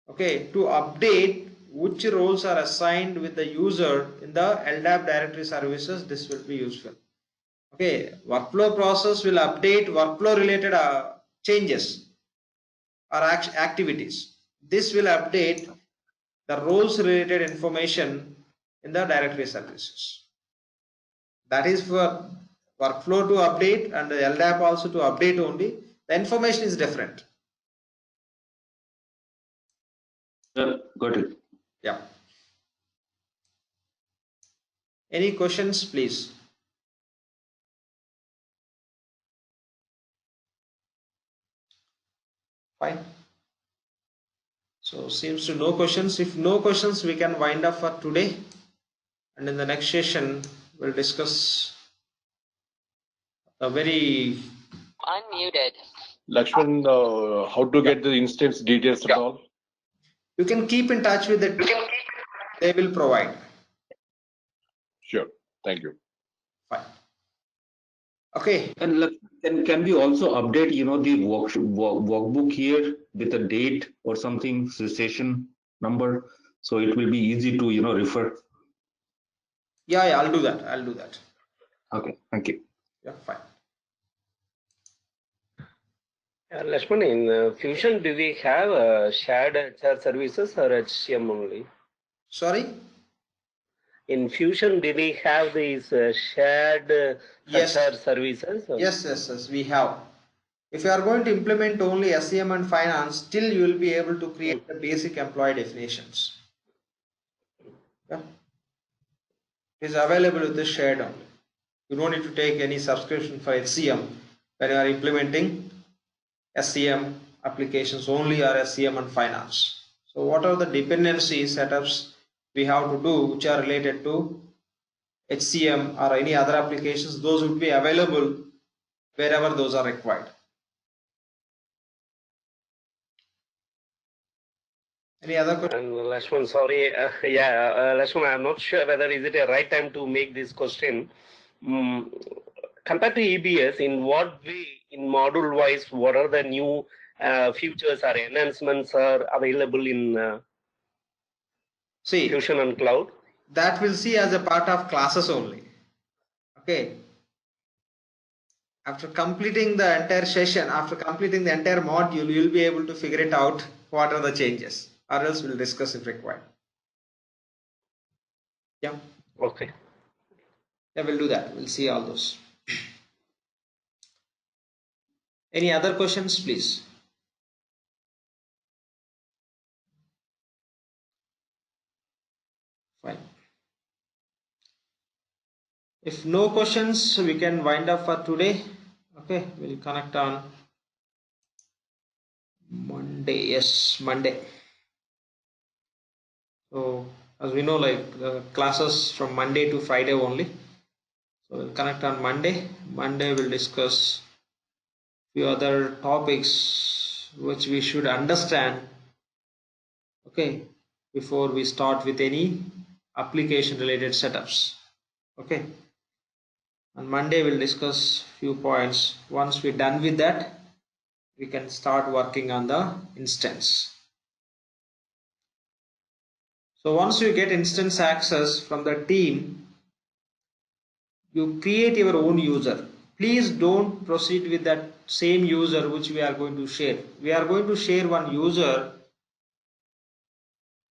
Okay, to update which roles are assigned with the user in the LDAP directory services, this will be useful. Okay, workflow process will update workflow related changes or activities. This will update the roles related information in the directory services. That is for workflow to update and the LDAP also to update only. The information is different. Got it. Yeah. Any questions, please? Fine. So seems to no questions. If no questions, we can wind up for today. And in the next session, we'll discuss a very... Unmuted. Lakshman, how to get the instance details and all? You can keep in touch with it. They will provide. Sure. Thank you. Fine. Okay. And can we also update, the workbook here with a date or something, session number, so it will be easy to, refer? Yeah, I'll do that. I'll do that. Okay, thank you. Yeah, fine. Lakshman, in Fusion, do we have shared HR services or HCM only? Sorry? In Fusion, do we have these shared Yes. HR services? Or? Yes, we have. If you are going to implement only SCM and finance, still you will be able to create the basic employee definitions. Yeah. It is available with the shared only. You don't need to take any subscription for HCM when you are implementing SCM applications only or SCM and finance. So what are the dependency setups we have to do which are related to HCM or any other applications, those would be available wherever those are required. Any other questions? And Lakshman, sorry, Lakshman, I'm not sure whether is it a right time to make this question. Compared to EBS, in what way, in module wise, what are the new features or enhancements are available in Fusion and Cloud? That we'll see as a part of classes only. Okay. After completing the entire session, after completing the entire module, you'll be able to figure it out what are the changes, or else we'll discuss if required. Yeah. Okay. Yeah, we'll do that. We'll see all those. Any other questions, please? Fine. If no questions, we can wind up for today. Okay, we'll connect on Monday. Yes, Monday. So as we know, like the classes from Monday to Friday only. So we'll connect on Monday. Monday we'll discuss few other topics which we should understand. Okay, before we start with any application related setups. Okay. On Monday we'll discuss few points. Once we're done with that, we can start working on the instance. So once you get instance access from the team, you create your own user. Please don't proceed with that same user which we are going to share. We are going to share one user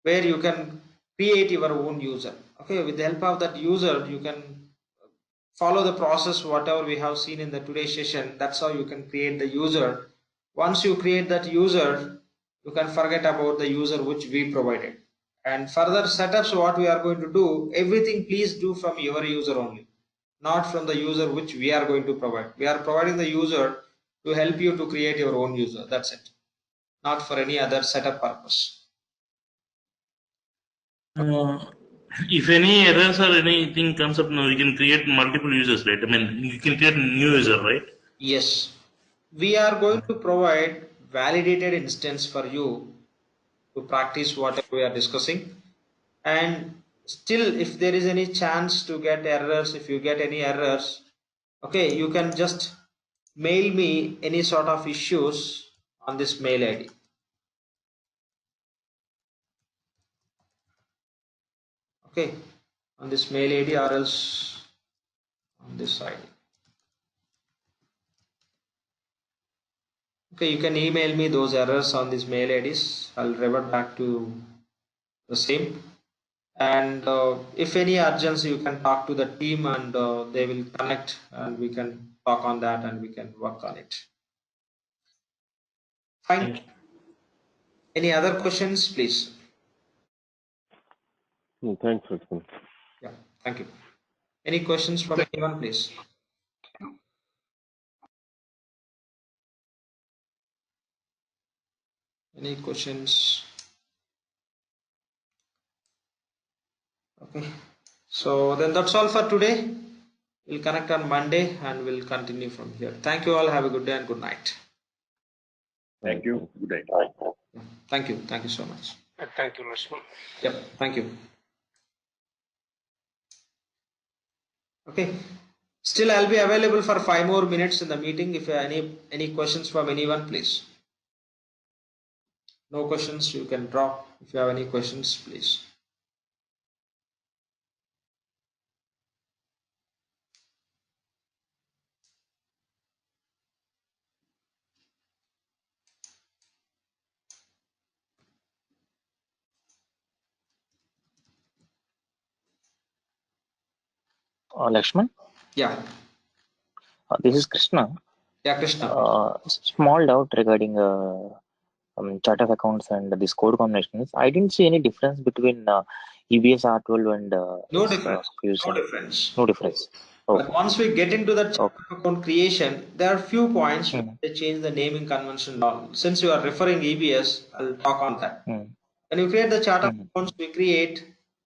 where you can create your own user. Okay, with the help of that user, you can follow the process whatever we have seen in the today's session. That's how you can create the user. Once you create that user, you can forget about the user which we provided. And further setups, what we are going to do, everything please do from your user only, not from the user which we are going to provide. We are providing the user to help you to create your own user. That's it, not for any other setup purpose. If any errors or anything comes up, now you can create multiple users, right? I mean, you can create a new user, right? Yes, we are going to provide validated instance for you to practice whatever we are discussing. And still, if there is any chance to get errors, if you get any errors, okay, you can just mail me any sort of issues on this mail ID. Okay, on this mail ID or else on this ID. Okay, you can email me those errors on these mail IDs. I'll revert back to the same. And if any urgency, you can talk to the team and they will connect and we can talk on that and we can work on it. Fine. Any other questions, please? Thanks, Lakshman. Yeah, thank you. Any questions from anyone, please? Any questions? Okay, so then that's all for today. We'll connect on Monday and we'll continue from here. Thank you all. Have a good day and good night. Thank you. Good day. Yeah, thank you. Thank you so much. Thank you, Lakshman. Yep, thank you. Okay, still I'll be available for 5 more minutes in the meeting. If you have any questions from anyone, please. No questions, you can drop. If you have any questions, please. Lakshman, Yeah, this is Krishna. yeah, Krishna. Small doubt regarding chart of accounts and this code combinations. I didn't see any difference between EBS R12 and No this difference. No fusion. difference. No difference. But Okay. once we get into the chart Okay. of account creation, there are few points where Mm-hmm. they change the naming convention. Since you are referring EBS, I'll talk on that. Mm-hmm. When you create the chart of Mm-hmm. accounts,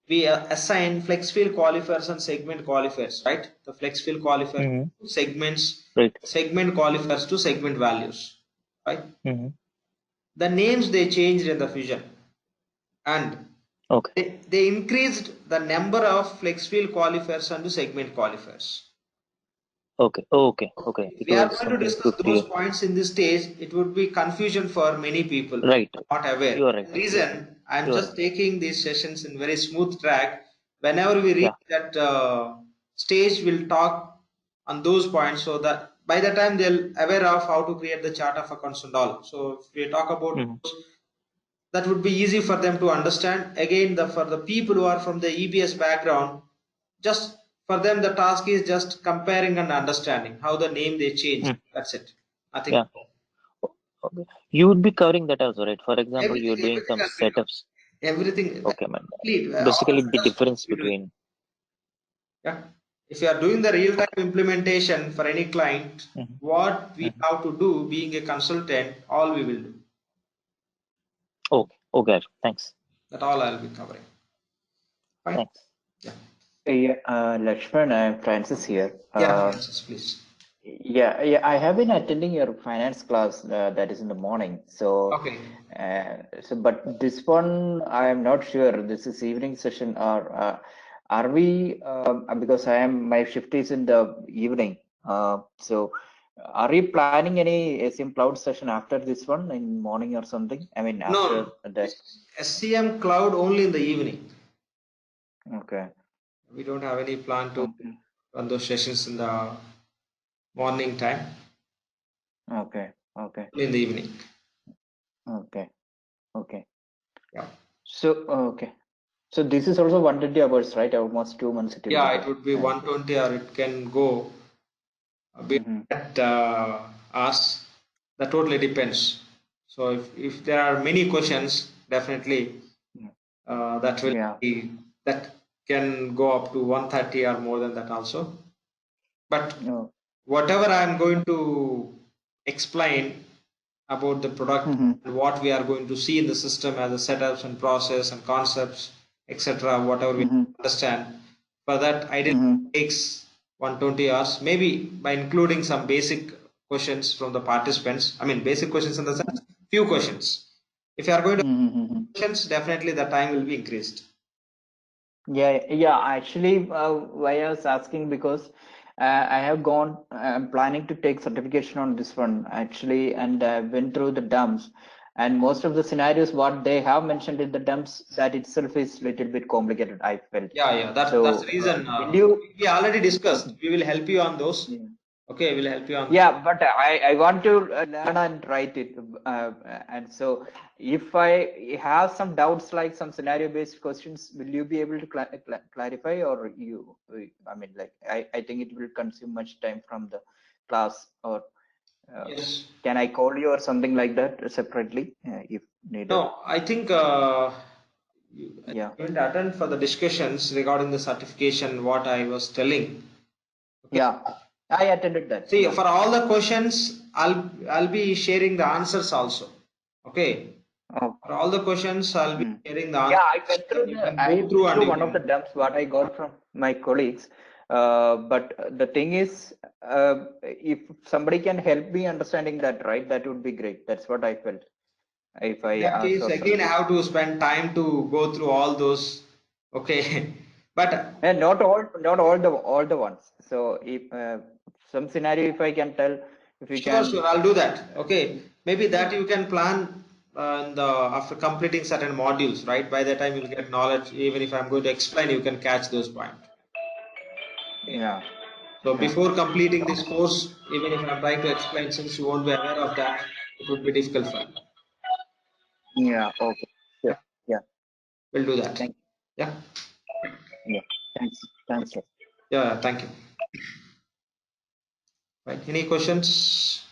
we assign flexfield qualifiers and segment qualifiers, right? The flexfield qualifiers Mm-hmm. to segments, Right. segment qualifiers to segment values, right? Mm-hmm. The names they changed in the fusion, and Okay. they increased the number of flexfield qualifiers and segment qualifiers. Okay. Okay. Okay. If It we are was going to something discuss to those clear. points in this stage, it would be confusion for many people Right. not aware. You are right. The You are right. reason I'm You are just right. taking these sessions in very smooth track. Whenever we reach Yeah. that stage, we'll talk on those points so that by the time they'll aware of how to create the chart of accounts and all. So if we talk about Mm-hmm. those, that would be easy for them to understand. Again, for the people who are from the EBS background, just for them the task is just comparing and understanding how the name they change. Mm. That's it. Nothing. Yeah. Okay. You would be covering that also, right? For example, Everything, you're doing everything some has been setups. everything Okay, man. complete. All Basically, of the us difference we do. between. Yeah. If you are doing the real-time implementation for any client, Mhm, what we mhm. have to do, being a consultant, all we will do. Okay. Okay. Thanks. That all I'll be covering. Fine. Thanks. Yeah. Yeah, Lakshman, I'm Francis here. Yeah, Francis, please. Yeah, I have been attending your finance class that is in the morning. So, Okay. but this one I am not sure. This is evening session, or are we? Because my shift is in the evening. So, are you planning any SCM cloud session after this one in morning or something? I mean, after No, that. SCM cloud only in the evening. Okay. We don't have any plan to Okay. run those sessions in the morning time. Okay. Okay. Only in the evening. Okay. Okay. Yeah. So, okay. So this is also 120 hours, right? Almost 2 months it will Yeah, be it there. would be 120 or it can go a bit at hours. That totally depends. So if there are many questions, definitely that will Yeah. be, that can go up to 130 or more than that also. But No. whatever I'm going to explain about the product and what we are going to see in the system as a setups and process and concepts, etc., whatever we understand, for that ideally takes 120 hours, maybe by including some basic questions from the participants. I mean, basic questions in the sense, few questions. If you are going to questions, definitely the time will be increased. Yeah. Actually, why I was asking because I have gone. I'm planning to take certification on this one actually, and went through the dumps. And most of the scenarios, what they have mentioned in the dumps, that itself is little bit complicated. I felt. Yeah. That's the reason. Will you? We already discussed. We will help you on those. Yeah. Okay, we'll help you on. Yeah, but I want to learn and write it. And so if I have some doubts, like some scenario based questions, will you be able to clarify, or you, I mean, like, I think it will consume much time from the class, or Yes. can I call you or something like that separately if needed? No, I think Yeah. I'm going to attend for the discussions regarding the certification, what I was telling. Okay. Yeah, I attended that. See, Yeah. for all the questions, I'll be sharing the answers also. Okay. Oh. For all the questions, I'll be sharing the answers. Yeah, I went through You can go through and you one of the can. dumps what I got from my colleagues. But the thing is, if somebody can help me understanding that, right, that would be great. That's what I felt. If I In that ask case, or again, I something. have to spend time to go through all those. Okay. But And not all the ones. So if some scenario, if I can tell, if you can. Sure, I'll do that. Okay, maybe that you can plan after completing certain modules, right? By the time you'll get knowledge, even if I'm going to explain, you can catch those points. Okay. Yeah. So before completing this course, even if I'm trying to explain, since you won't be aware of that, it would be difficult for you. Yeah. Okay. Yeah. Yeah. We'll do that. Thank Yeah. you. Yeah. Thanks. Thanks. Sir. Yeah, thank you. Right. Any questions?